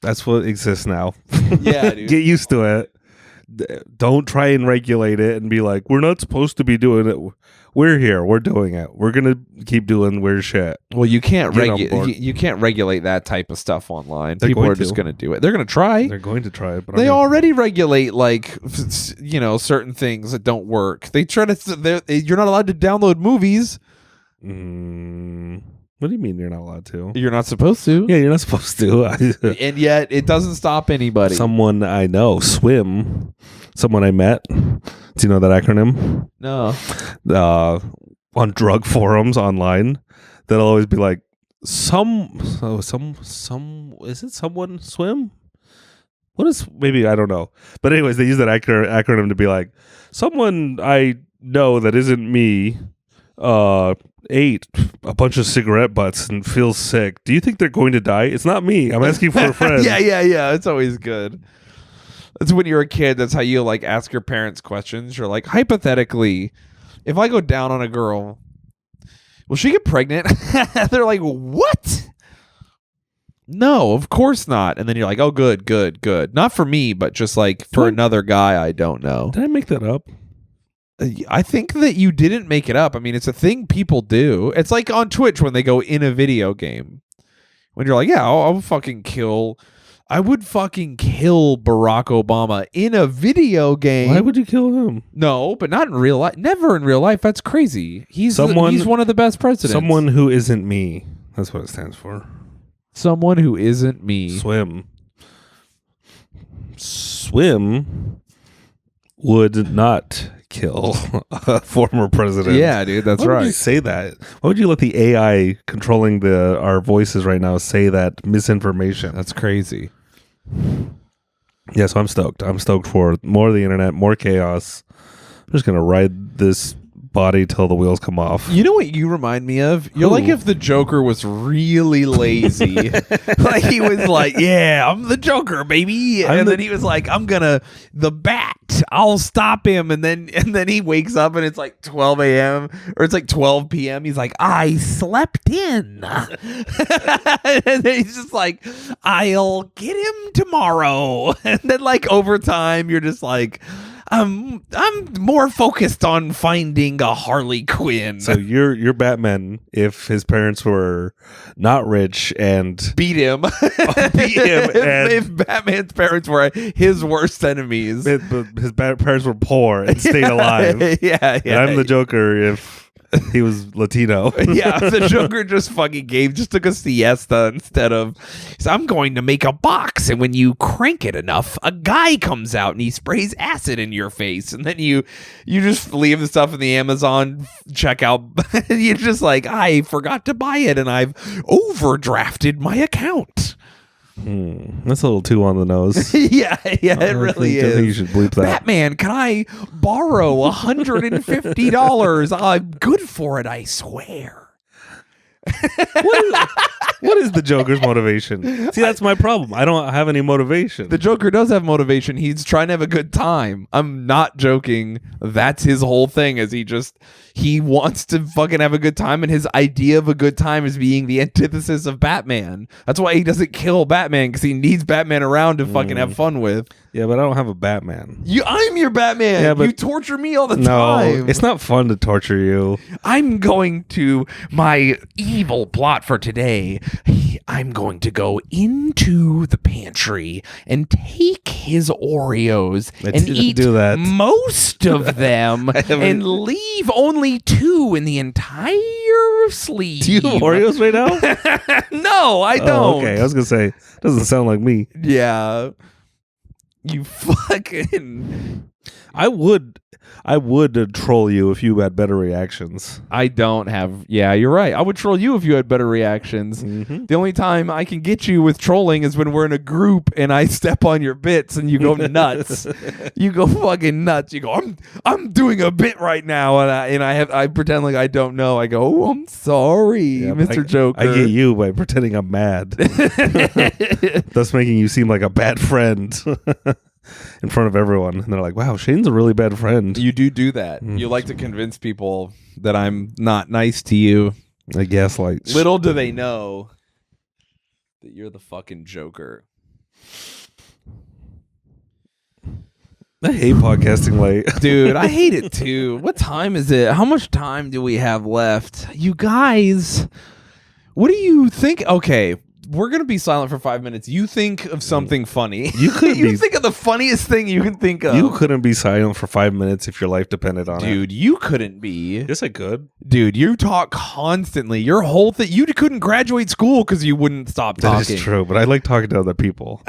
that's what exists now. Yeah, dude. Get used to it. Don't try and regulate it and be like, we're not supposed to be doing it. We're here. We're doing it. We're gonna keep doing weird shit. Well, you can't you can't regulate that type of stuff online. People are just gonna do it. They're gonna try. They're going to try it, but they already regulate like certain things that don't work. They try to. You're not allowed to download movies. What do you mean you're not allowed to? You're not supposed to. Yeah, you're not supposed to. And yet it doesn't stop anybody. Someone I know, Swim. Someone I met. Do you know that acronym? No. on drug forums online that'll always be like, some is it someone swim? What is, maybe, I don't know. But anyways, they use that acronym to be like, someone I know that isn't me ate a bunch of cigarette butts and feels sick. Do you think they're going to die? It's not me. I'm asking for a friend. Yeah. It's always good. That's when you're a kid. That's how you like ask your parents questions. You're like, hypothetically, if I go down on a girl, will she get pregnant? They're like, what? No, of course not. And then you're like, oh, good. Not for me, but just like for another guy I don't know. Did I make that up? I think that you didn't make it up. I mean, it's a thing people do. It's like on Twitch when they go in a video game. When you're like, yeah, I'll fucking kill. I would fucking kill Barack Obama in a video game. Why would you kill him? No, but not in real life. Never in real life. That's crazy. He's one of the best presidents. Someone who isn't me. That's what it stands for. Someone who isn't me. Swim would not kill a former president. Yeah, dude, that's Why right. Why would you say that? Why would you let the AI controlling our voices right now say that misinformation? That's crazy. Yeah, so I'm stoked. I'm stoked for more of the internet, more chaos. I'm just going to ride this body till the wheels come off. You know what you remind me of? You're like if the Joker was really lazy. Like he was like, yeah, I'm the Joker, baby. And then he was like, the bat, I'll stop him. And then he wakes up and it's like 12 a.m. or it's like 12 p.m. He's like, I slept in. And then he's just like, I'll get him tomorrow. And then like over time, you're just like, I'm more focused on finding a Harley Quinn. So you're Batman if his parents were not rich and beat him. If Batman's parents were his worst enemies. His parents were poor and stayed alive. Yeah. And I'm the Joker if he was Latino. Yeah, the Joker just took a siesta instead of. So I'm going to make a box, and when you crank it enough, a guy comes out and he sprays acid in your face, and then you just leave the stuff in the Amazon checkout. You're just like, I forgot to buy it, and I've overdrafted my account. That's a little too on the nose. Yeah, it really is. I think you should bleep that. Batman, can I borrow $150? I'm good for it, I swear. What is the Joker's motivation? See, that's my problem. I don't have any motivation. The Joker does have motivation. He's trying to have a good time. I'm not joking. That's his whole thing. He wants to fucking have a good time, and his idea of a good time is being the antithesis of Batman. That's why he doesn't kill Batman, because he needs Batman around to fucking have fun with. Yeah, but I don't have a Batman. I'm your Batman. Yeah, but you torture me all the time. No, it's not fun to torture you. I'm going to my evil plot for today. I'm going to go into the pantry and take his Oreos and eat most of them and leave only 2 in the entire sleeve. Do you have Oreos right now? No, I don't. Okay, I was going to say, doesn't sound like me. Yeah. You fucking... I would troll you if you had better reactions. I don't have... Yeah, you're right. I would troll you if you had better reactions. Mm-hmm. The only time I can get you with trolling is when we're in a group and I step on your bits and you go nuts. You go fucking nuts. You go, I'm doing a bit right now, and I pretend like I don't know. I go, oh, I'm sorry, Mr. Joker. I get you by pretending I'm mad, thus making you seem like a bad friend. In front of everyone, and they're like, wow, Shayne's a really bad friend. You do that. You like to convince people that I'm not nice to you. I guess, like, little do they know that you're the fucking Joker. I hate podcasting late. Dude, I hate it too. What time is it? How much time do we have left? You guys, what do you think? Okay, we're going to be silent for 5 minutes. You think of something funny. You think of the funniest thing you can think of. You couldn't be silent for 5 minutes if your life depended on it. Dude, you couldn't be. Yes, I could. Dude, you talk constantly. Your whole thing, you couldn't graduate school because you wouldn't stop talking. That is true, but I like talking to other people.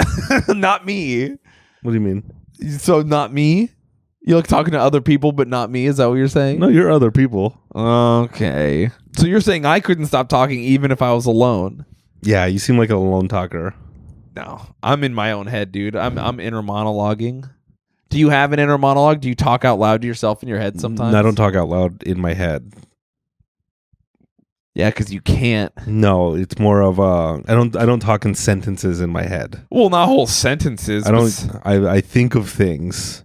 Not me. What do you mean? So not me? You like talking to other people, but not me? Is that what you're saying? No, you're other people. Okay. So you're saying I couldn't stop talking even if I was alone? Yeah, you seem like a lone talker. No, I'm in my own head, dude. I'm inner monologuing. Do you have an inner monologue? Do you talk out loud to yourself in your head sometimes? I don't talk out loud in my head. Yeah, because you can't. No, it's more of I don't talk in sentences in my head. Well, not whole sentences. I think of things,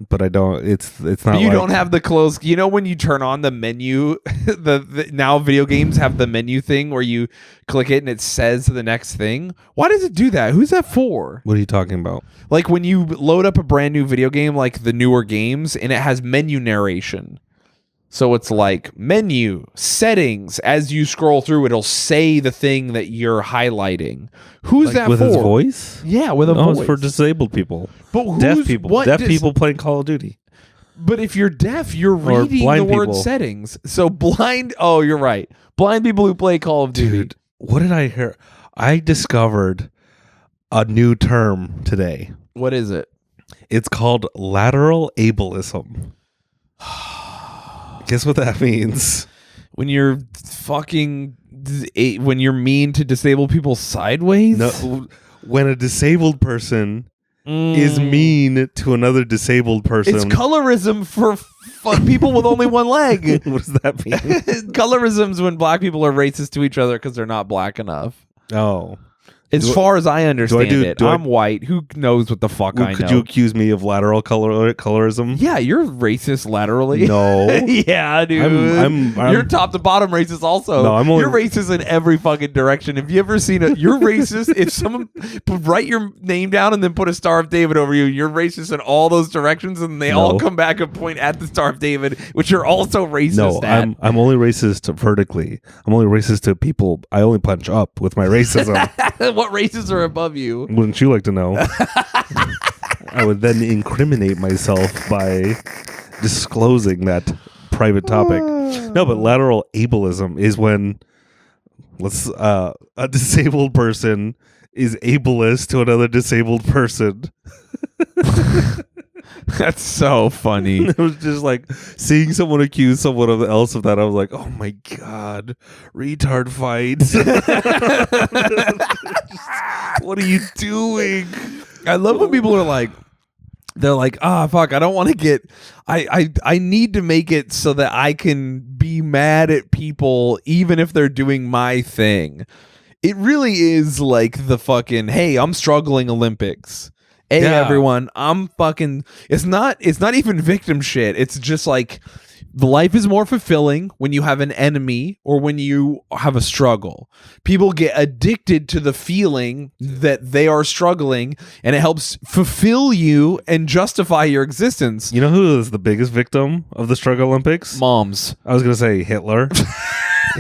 but I don't. It's not. But you like, don't have the close. You know when you turn on the menu, the now video games have the menu thing where you click it and it says the next thing. Why does it do that? Who's that for? What are you talking about? Like when you load up a brand new video game, like the newer games, and it has menu narration. So it's like menu settings. As you scroll through, it'll say the thing that you're highlighting. Who's like that with for? His voice? Yeah, with a voice. It's for disabled people. But who's, deaf people. Deaf people playing Call of Duty. But if you're deaf, you're reading the word settings. So blind. Oh, you're right. Blind people who play Call of Duty. Dude, what did I hear? I discovered a new term today. What is it? It's called lateral ableism. Guess what that means? When you're fucking, when you're mean to disabled people sideways? No, when a disabled person is mean to another disabled person. It's colorism for people with only one leg. What does that mean? Colorism's when black people are racist to each other because they're not black enough. Oh. As far as I understand it, I'm white. Who knows what the fuck I know? Could you accuse me of lateral colorism? Yeah, you're racist laterally. No. Yeah, dude. I'm you're top to bottom racist also. No, you're racist in every fucking direction. Have you ever seen you're racist if someone write your name down and then put a Star of David over you, you're racist in all those directions and they all come back and point at the Star of David, which you're also racist at. I'm only racist vertically. I'm only racist to people. I only punch up with my racism. What races are above you? Wouldn't you like to know? I would then incriminate myself by disclosing that private topic. No, but lateral ableism is when a disabled person is ableist to another disabled person. That's so funny. It was just like seeing someone accuse someone else of that. I was like, oh my God, retard fights. What are you doing? I love when people are like, they're like, fuck, I don't want to get, I need to make it so that I can be mad at people even if they're doing my thing. It really is like the fucking, hey, I'm struggling Olympics. Hey, everyone, I'm fucking... It's not even victim shit. It's just like the life is more fulfilling when you have an enemy or when you have a struggle. People get addicted to the feeling that they are struggling, and it helps fulfill you and justify your existence. You know who is the biggest victim of the struggle Olympics? Moms. I was going to say Hitler.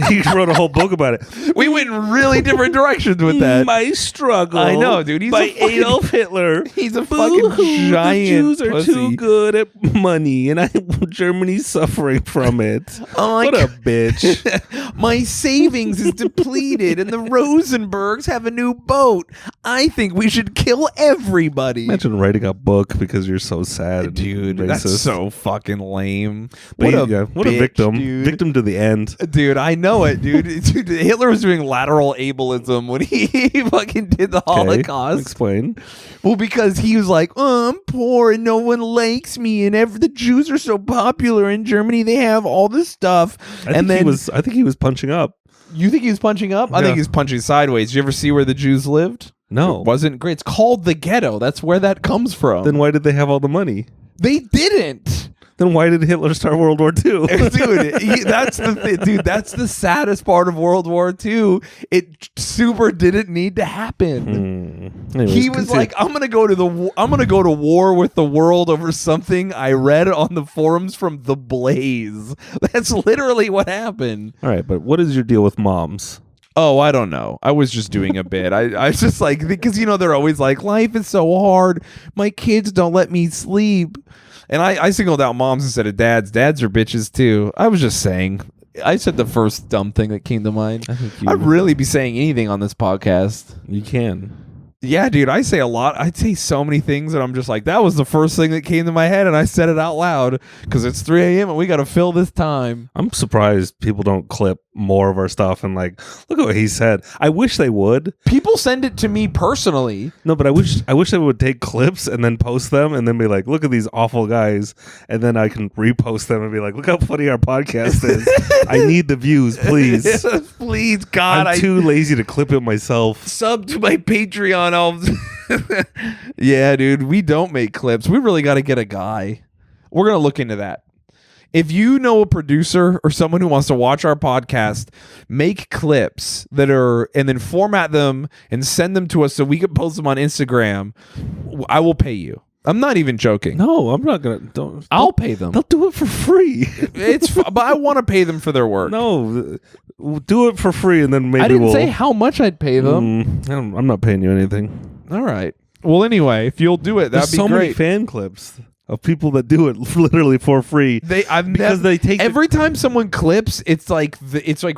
He wrote a whole book about it. We went in really different directions with that. My struggle. I know, dude. He's by Adolf Hitler. He's a fucking giant The Jews are pussy. too good at money, and Germany's suffering from it. What a bitch. My savings is depleted, and the Rosenbergs have a new boat. I think we should kill everybody. Imagine writing a book because you're so sad, dude. And racist. That's so fucking lame. What a bitch, victim. Dude. Victim to the end. Dude, I know it, dude. Dude, Hitler was doing lateral ableism when he fucking did the Holocaust. Explain. Well, because he was like, I'm poor and no one likes me, and the Jews are so popular in Germany. They have all this stuff. I think he was punching up. You think he was punching up? I think he was punching sideways. Did you ever see where the Jews lived? No. It wasn't great. It's called the ghetto. That's where that comes from. Then why did they have all the money? They didn't. Then why did Hitler start World War II? Dude, that's the thing. Dude, that's the saddest part of World War II. It super didn't need to happen. Anyways, he was like, I'm gonna go to war with the world over something I read on the forums from The Blaze. That's literally what happened. All right, but what is your deal with moms? Oh, I don't know. I was just doing a bit. I was just like, because they're always like, life is so hard. My kids don't let me sleep. And I singled out moms instead of dads. Dads are bitches too. I was just saying. I said the first dumb thing that came to mind. I'd really be saying anything on this podcast. You can. Yeah, dude, I say a lot. I'd say so many things and I'm just like, that was the first thing that came to my head and I said it out loud because it's 3 a.m. and we got to fill this time. I'm surprised people don't clip more of our stuff and like, look at what he said. I wish they would. People send it to me personally. No, but I wish they would take clips and then post them and then be like, look at these awful guys. And then I can repost them and be like, look how funny our podcast is. I need the views, please. Please, God. I'm too lazy to clip it myself. Sub to my Patreon. Yeah, dude, we don't make clips. We really got to get a guy. We're going to look into that. If you know a producer or someone who wants to watch our podcast, make clips that are, and then format them and send them to us so we can post them on Instagram. I will pay you. I'm not even joking. No, I'm not gonna. I'll pay them. They'll do it for free. But I want to pay them for their work. No, we'll do it for free, and then maybe I didn't say how much I'd pay them. I'm not paying you anything. All right. Well, anyway, if you'll do it, that'd be so great. Many fan clips of people that do it literally for free. They take every time someone clips, it's like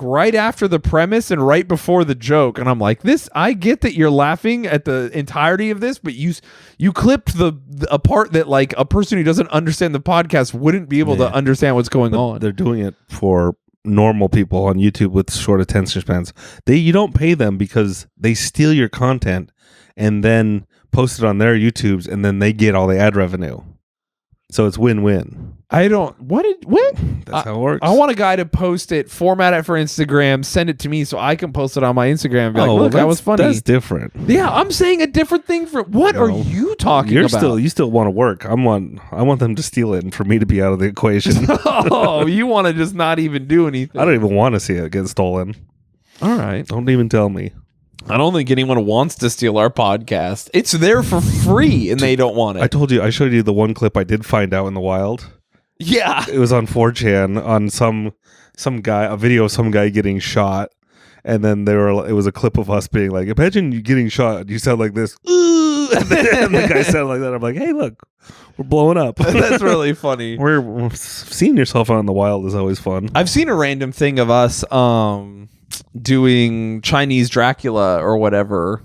right after the premise and right before the joke, and I'm like, this. I get that you're laughing at the entirety of this, but you clipped a part that like a person who doesn't understand the podcast wouldn't be able to understand what's going on. They're doing it for normal people on YouTube with short attention spans. You don't pay them because they steal your content and then post it on their YouTubes, and then they get all the ad revenue. So it's win-win. What? That's how it works. I want a guy to post it, format it for Instagram, send it to me so I can post it on my Instagram and be like, look, that was funny. That's different. Yeah, I'm saying a different thing for what are you talking about? You still want to work. I want them to steal it and for me to be out of the equation. Oh, you want to just not even do anything. I don't even want to see it get stolen. All right. Don't even tell me. I don't think anyone wants to steal our podcast. It's there for free and they don't want it. I showed you the one clip I did find out in the wild. Yeah. It was on 4chan on some guy, a video of some guy getting shot. And then it was a clip of us being like, imagine you getting shot. You sound like this. And the guy sounded like that. I'm like, hey, look, we're blowing up. That's really funny. We're seeing yourself out in the wild is always fun. I've seen a random thing of us doing Chinese Dracula or whatever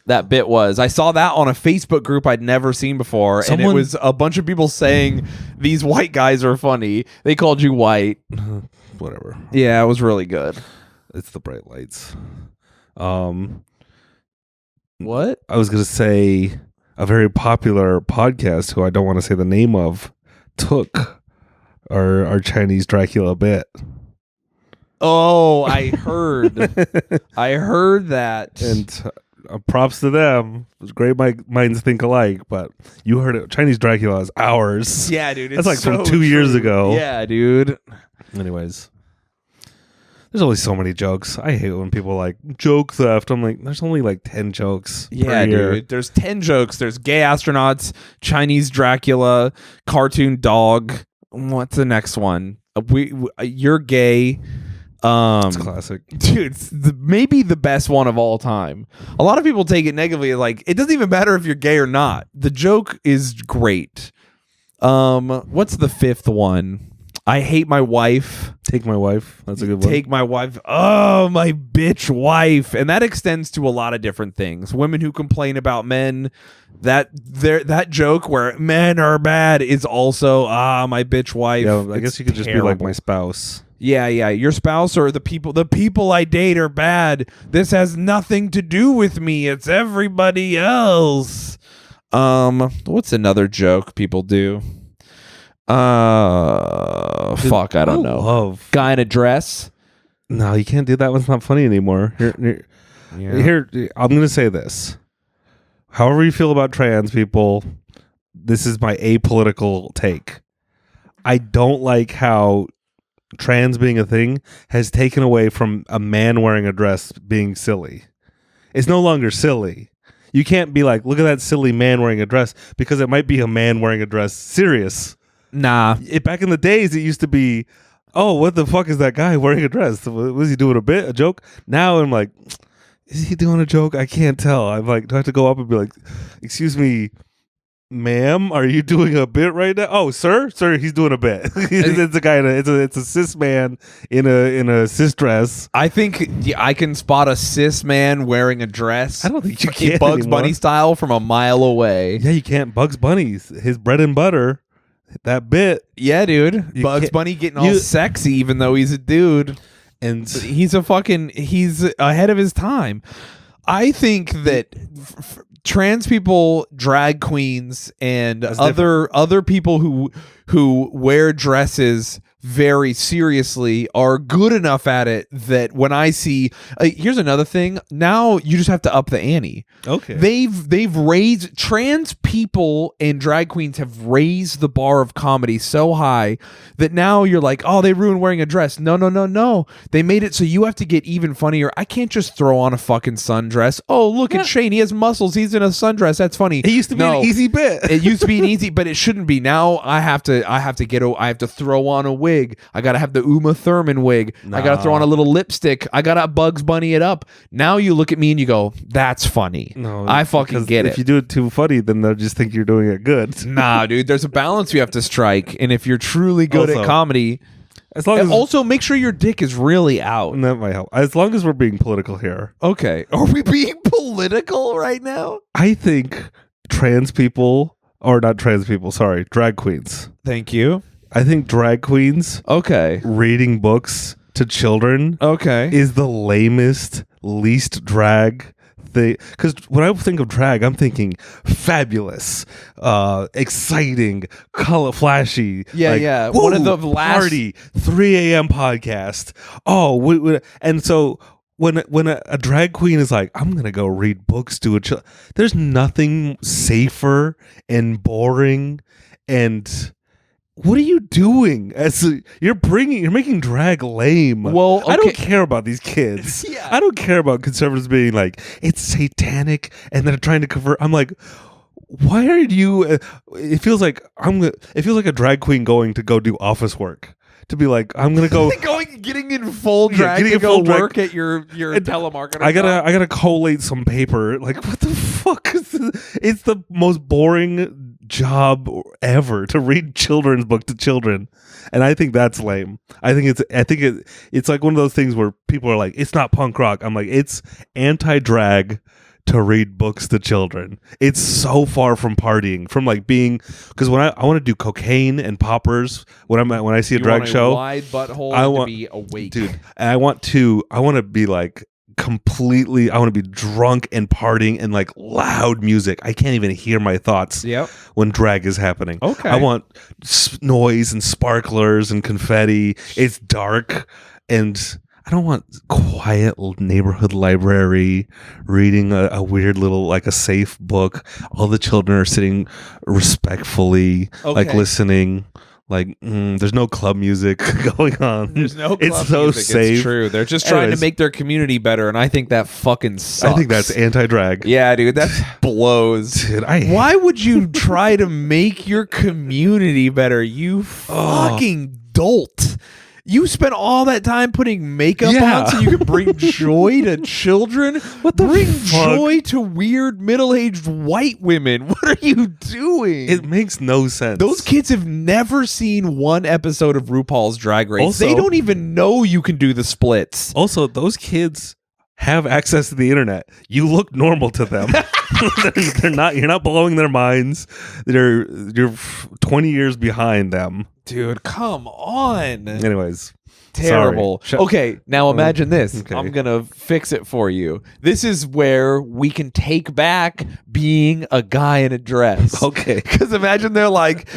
that bit was. I saw that on a Facebook group I'd never seen before, and it was a bunch of people saying these white guys are funny. They called you white. Whatever. Yeah, it was really good. It's the bright lights. What? I was going to say a very popular podcast who I don't want to say the name of took our Chinese Dracula bit. Oh, I heard. I heard that. And props to them. It was great minds think alike, but you heard it. Chinese Dracula is ours. Yeah, dude. That's like from 2 years ago. Yeah, dude. Anyways. There's always so many jokes. I hate when people like joke theft. I'm like, there's only like 10 jokes. Yeah, per year. dude. There's 10 jokes. There's gay astronauts, Chinese Dracula, cartoon dog. What's the next one? You're gay. It's classic, dude. It's maybe the best one of all time. A lot of people take it negatively, like it doesn't even matter if you're gay or not. The joke is great. What's the fifth one? I hate my wife. Take my wife. That's a good one. Take my wife. Oh, my bitch wife, and that extends to a lot of different things. Women who complain about men. That joke where men are bad is also my bitch wife. Yeah, I guess you could just be like my spouse. Yeah, your spouse or the people I date are bad. This has nothing to do with me. It's everybody else. What's another joke people do? Fuck, I don't know. Guy in a dress. No, you can't do that. One's not funny anymore. Here, I'm going to say this. However you feel about trans people, this is my apolitical take. I don't like how trans being a thing has taken away from a man wearing a dress being silly. It's no longer silly. You can't be like, look at that silly man wearing a dress, because it might be a man wearing a dress serious. Nah. Back in the days, it used to be, oh, what the fuck is that guy wearing a dress? Was he doing a joke? Now I'm like, is he doing a joke? I can't tell. I'm like, do I have to go up and be like, excuse me, ma'am, are you doing a bit right now? Oh, sir, he's doing a bit. It's a guy it's a cis man in a cis dress. I think I can spot a cis man wearing a dress. I don't think you can Bugs anymore. Bunny style from a mile away. Yeah, you can't. Bugs Bunny's his bread and butter. That bit. Yeah, dude. Bugs Bunny getting all sexy even though he's a dude. And he's ahead of his time. I think that trans people, drag queens, and other people who wear dresses very seriously are good enough at it that when I see here's another thing, now you just have to up the ante. Okay. They've raised, trans people and drag queens have raised the bar of comedy so high that now you're like, oh, they ruined wearing a dress. No. They made it so you have to get even funnier. I can't just throw on a fucking sundress. Oh, look at Shayne. He has muscles. He's in a sundress. That's funny. It used to be an easy bit. It used to be an easy, but it shouldn't be. Now I have to throw on a wig. I gotta have the Uma Thurman wig. I gotta throw on a little lipstick. I gotta Bugs Bunny it up. Now you look at me and you go, that's funny. No, I fucking get it. If you do it too funny, then they'll just think you're doing it good. Nah, dude, there's a balance you have to strike. And if you're truly good at comedy, as long as also make sure your dick is really out. And that might help. As long as we're being political here. Okay. Are we being political right now? I think drag queens. Thank you. I think drag queens reading books to children is the lamest, least drag thing. Because when I think of drag, I'm thinking fabulous, exciting, color, flashy. Yeah. One of the last party 3 a.m. podcast. Oh, and so when a drag queen is like, I'm gonna go read books to a child, there's nothing safer and boring and. What are you doing? You're making drag lame. Well, I don't care about these kids. Yeah. I don't care about conservatives being like, it's satanic, and then trying to convert. I'm like, why are you? It feels like a drag queen going to go do office work. To be like, I'm gonna go getting in full drag to go work at your telemarketer. I gotta collate some paper. Like, what the fuck is this? It's the most boring job ever to read children's book to children, and I think that's lame. I think it's like one of those things where people are like, it's not punk rock. I'm like, it's anti-drag to read books to children. It's so far from partying, from like being, because when I want to do cocaine and poppers when I see a drag show, wide butthole to be awake, dude. And I want to be like completely, I want to be drunk and partying and like loud music. I can't even hear my thoughts when drag is happening. I want noise and sparklers and confetti. It's dark, and I don't want quiet neighborhood library reading a weird little, like a safe book. All the children are sitting respectfully, like listening. Like, there's no club music going on. There's no club It's so music. safe. It's true. They're just trying to make their community better, and I think that fucking sucks. I think that's anti-drag. Yeah, dude, that blows. Dude, why would you try to make your community better? You fucking dolt. You spent all that time putting makeup on so you could bring joy to children? Bring joy to weird middle-aged white women. What are you doing? It makes no sense. Those kids have never seen one episode of RuPaul's Drag Race. Also, they don't even know you can do the splits. Also, those kids have access to the internet. You look normal to them. They're not. You're not blowing their minds. You're 20 years behind them. Dude, come on. Anyways, terrible. Okay, now imagine this. Okay. I'm gonna fix it for you. This is where we can take back being a guy in a dress. Okay. Because imagine they're like,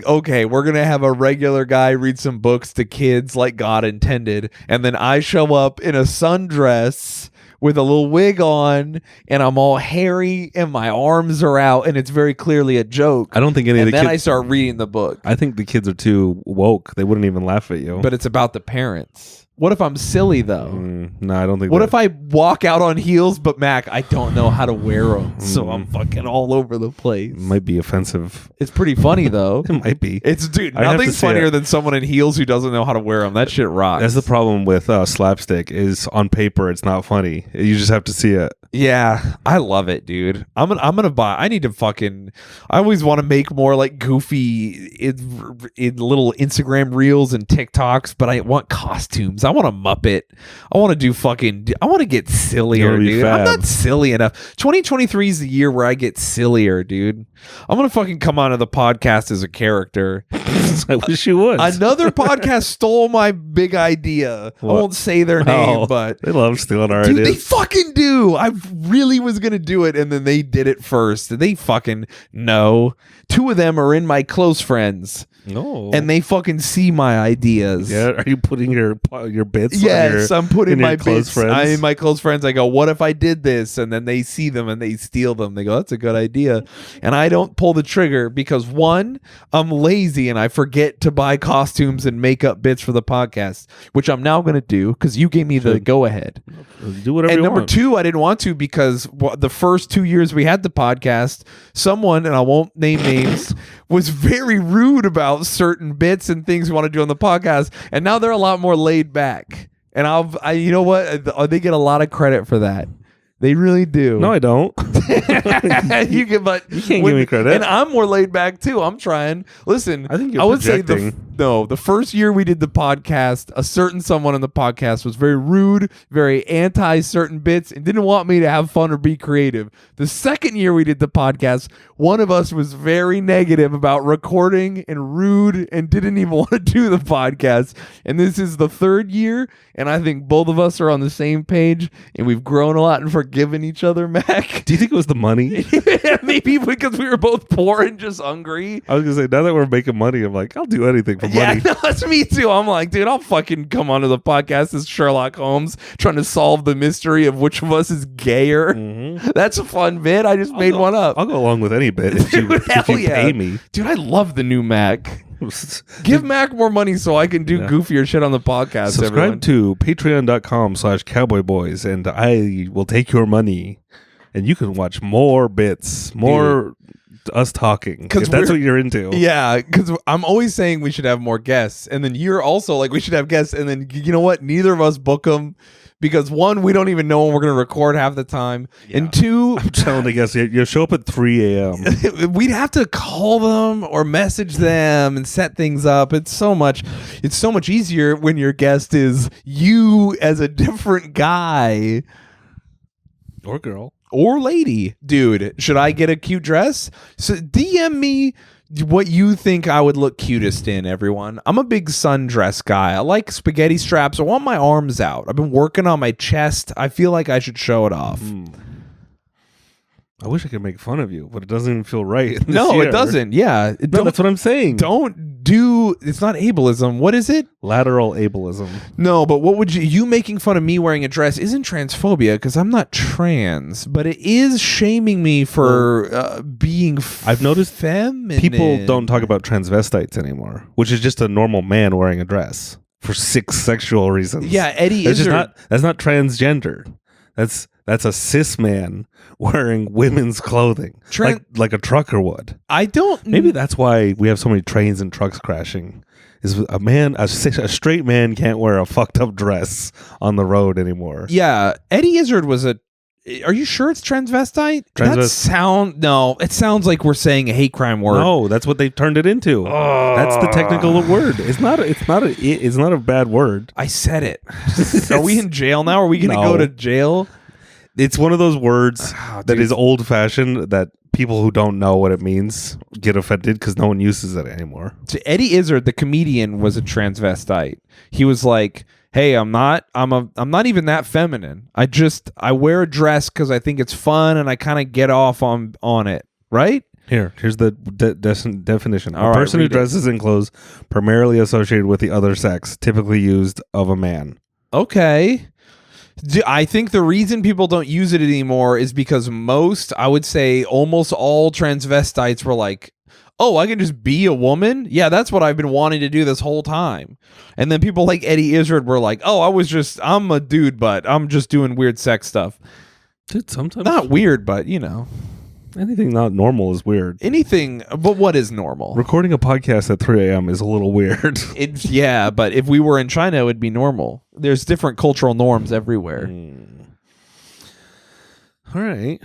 okay, we're gonna have a regular guy read some books to kids like God intended, and then I show up in a sundress with a little wig on, and I'm all hairy, and my arms are out, and it's very clearly a joke. I don't think any of the kids... And then I start reading the book. I think the kids are too woke. They wouldn't even laugh at you. But it's about the parents. What if I'm silly, though? No, I don't think What if I walk out on heels, but Mac, I don't know how to wear them, so I'm fucking all over the place? Might be offensive. It's pretty funny, though. It might be. Dude, nothing's funnier than someone in heels who doesn't know how to wear them. That shit rocks. That's the problem with slapstick, is on paper, it's not funny. You just have to see it. Yeah, I love it, dude. I'm gonna buy. I need to fucking. I always want to make more like goofy in little Instagram reels and TikToks, but I want costumes. I want a Muppet. I want to do fucking. I want to get sillier, dude. I'm not silly enough. 2023 is the year where I get sillier, dude. I'm gonna fucking come onto the podcast as a character. I wish you would. Another podcast stole my big idea. What? I won't say their name, but they love stealing our dude, ideas. they fucking do. I really was gonna do it, and then they did it first. They fucking know. 2 of them are in my close friends. No, and they fucking see my ideas. Yeah, are you putting your bits? Yes, I'm putting my close bits. Friends? In my close friends. I go, what if I did this? And then they see them and they steal them. They go, that's a good idea. And I don't pull the trigger because 1, I'm lazy and I forget to buy costumes and makeup bits for the podcast, which I'm now going to do because you gave me the go ahead. Do whatever. And you number want. 2, I didn't want to because the first 2 years we had the podcast, someone, and I won't name names, was very rude about certain bits and things we want to do on the podcast, and now they're a lot more laid back. And I you know what? They get a lot of credit for that. They really do. No, I don't. You can't give me credit. And I'm more laid back too. I'm trying. Listen, I think you're I would projecting. say the first year we did the podcast, a certain someone on the podcast was very rude, very anti certain bits, and didn't want me to have fun or be creative. The second year we did the podcast, one of us was very negative about recording and rude and didn't even want to do the podcast. And this is the third year, and I think both of us are on the same page, and we've grown a lot and forgiven each other, Mac. Do you think it was the money? Maybe because we were both poor and just hungry. I was gonna say, now that we're making money, I'm like, I'll do anything for money. No, that's me too. I'm like, dude, I'll fucking come onto the podcast as Sherlock Holmes trying to solve the mystery of which of us is gayer. Mm-hmm. That's a fun bit. I just made one up. I'll go along with any bit if you pay me. Dude, I love the new Mac. Give Mac more money so I can do goofier shit on the podcast. Subscribe to patreon.com/cowboyboys and I will take your money and you can watch more bits, more us talking, if that's what you're into. Yeah, because I'm always saying we should have more guests, and then you're also like, we should have guests, and then you know what? Neither of us book them because 1, we don't even know when we're going to record half the time, and 2, I'm telling the guests, you show up at 3 a.m. We'd have to call them or message them and set things up. It's so much easier when your guest is you as a different guy or girl. Or lady. Dude, should I get a cute dress? So DM me what you think I would look cutest in, everyone. I'm a big sundress guy. I like spaghetti straps. I want my arms out. I've been working on my chest. I feel like I should show it off. I wish I could make fun of you, but it doesn't even feel right. No, it doesn't. Yeah. No, that's what I'm saying. It's not ableism. What is it? Lateral ableism. No, but what would you making fun of me wearing a dress isn't transphobia because I'm not trans, but it is shaming me for being I've noticed feminine. People don't talk about transvestites anymore, which is just a normal man wearing a dress for 6 sexual reasons. Yeah, Eddie is that's not transgender. That's a cis man wearing women's clothing, like a trucker would. Maybe that's why we have so many trains and trucks crashing. Is a straight man can't wear a fucked up dress on the road anymore. Yeah, Eddie Izzard was a. Are you sure it's transvestite? No, it sounds like we're saying a hate crime word. No, that's what they've turned it into. That's the technical word. It's not a bad word. I said it. Are we in jail now? Are we going to go to jail? It's one of those words that is old fashioned that people who don't know what it means get offended because no one uses it anymore. So Eddie Izzard, the comedian, was a transvestite. He was like, hey, I'm not even that feminine. I wear a dress because I think it's fun and I kind of get off on it, right? Here's the definition. A person who dresses in clothes primarily associated with the other sex, typically used of a man. Okay. I think the reason people don't use it anymore is because I would say almost all transvestites were like, oh, I can just be a woman? Yeah, that's what I've been wanting to do this whole time. And then people like Eddie Izzard were like, oh, I'm a dude, but I'm just doing weird sex stuff. Dude, sometimes. Not weird, but you know. Anything not normal is weird. But what is normal? Recording a podcast at 3 a.m. is a little weird. Yeah, but if we were in China, it would be normal. There's different cultural norms everywhere. All right.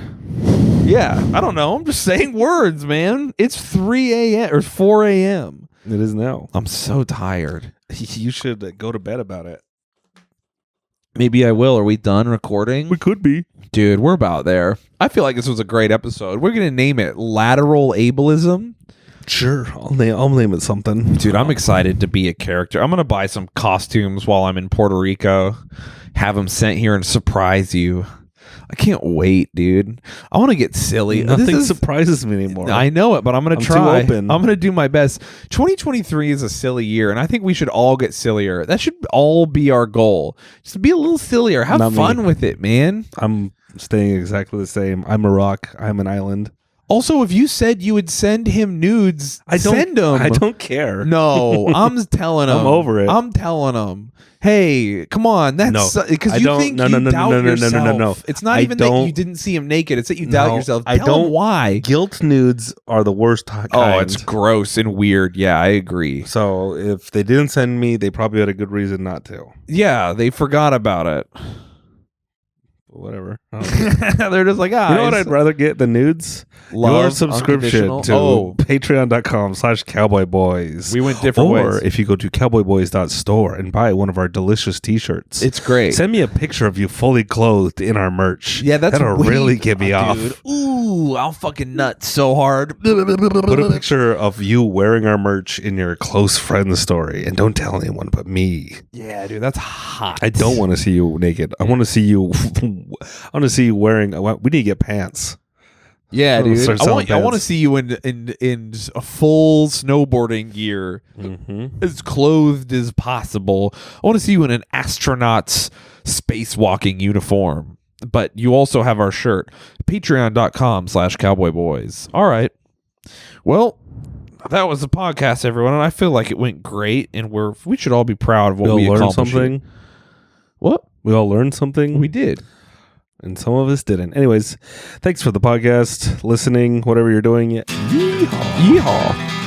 Yeah, I don't know. I'm just saying words, man. It's 3 a.m. or 4 a.m. It is now. I'm so tired. You should go to bed about it. Maybe I will. Are we done recording? We could be. Dude, we're about there. I feel like this was a great episode. We're going to name it Lateral Ableism. Sure. I'll name it something. Dude, I'm excited to be a character. I'm going to buy some costumes while I'm in Puerto Rico. Have them sent here and surprise you. I can't wait, dude. I want to get silly. Nothing surprises me anymore. I know it, but I'm going to try. Too open. I'm going to do my best. 2023 is a silly year, and I think we should all get sillier. That should all be our goal. Just be a little sillier. Have fun with it, man. I'm staying exactly the same. I'm a rock. I'm an island. Also, if you said you would send him nudes, send them. I don't care. No, I'm telling him. I'm over it. I'm telling him. Hey, come on. That's because you think you doubt yourself. No. It's not even that you didn't see him naked. It's that you doubt yourself. Tell him why. Guilt nudes are the worst kind. Oh, it's gross and weird. Yeah, I agree. So if they didn't send me, they probably had a good reason not to. Yeah, they forgot about it. Whatever. They're just like, you know what I'd rather get than nudes? Your subscription to patreon.com/cowboyboys. We went different ways. Or if you go to cowboyboys.store and buy one of our delicious t-shirts. It's great. Send me a picture of you fully clothed in our merch. Yeah, that'll really get me off. Dude. Ooh, I'll fucking nut so hard. Put a picture of you wearing our merch in your close friend story and don't tell anyone but me. Yeah, dude, that's hot. I don't want to see you naked. I want to see you wearing. We need to get pants. Yeah, dude. I want to see you in a full snowboarding gear, as clothed as possible. I want to see you in an astronaut's spacewalking uniform. But you also have our shirt, patreon.com/cowboyboys. All right. Well, that was the podcast, everyone, and I feel like it went great, and we should all be proud of what we accomplished. Something. What? We all learned something. We did. And some of us didn't. Anyways, thanks for the podcast, listening, whatever you're doing. Yeehaw.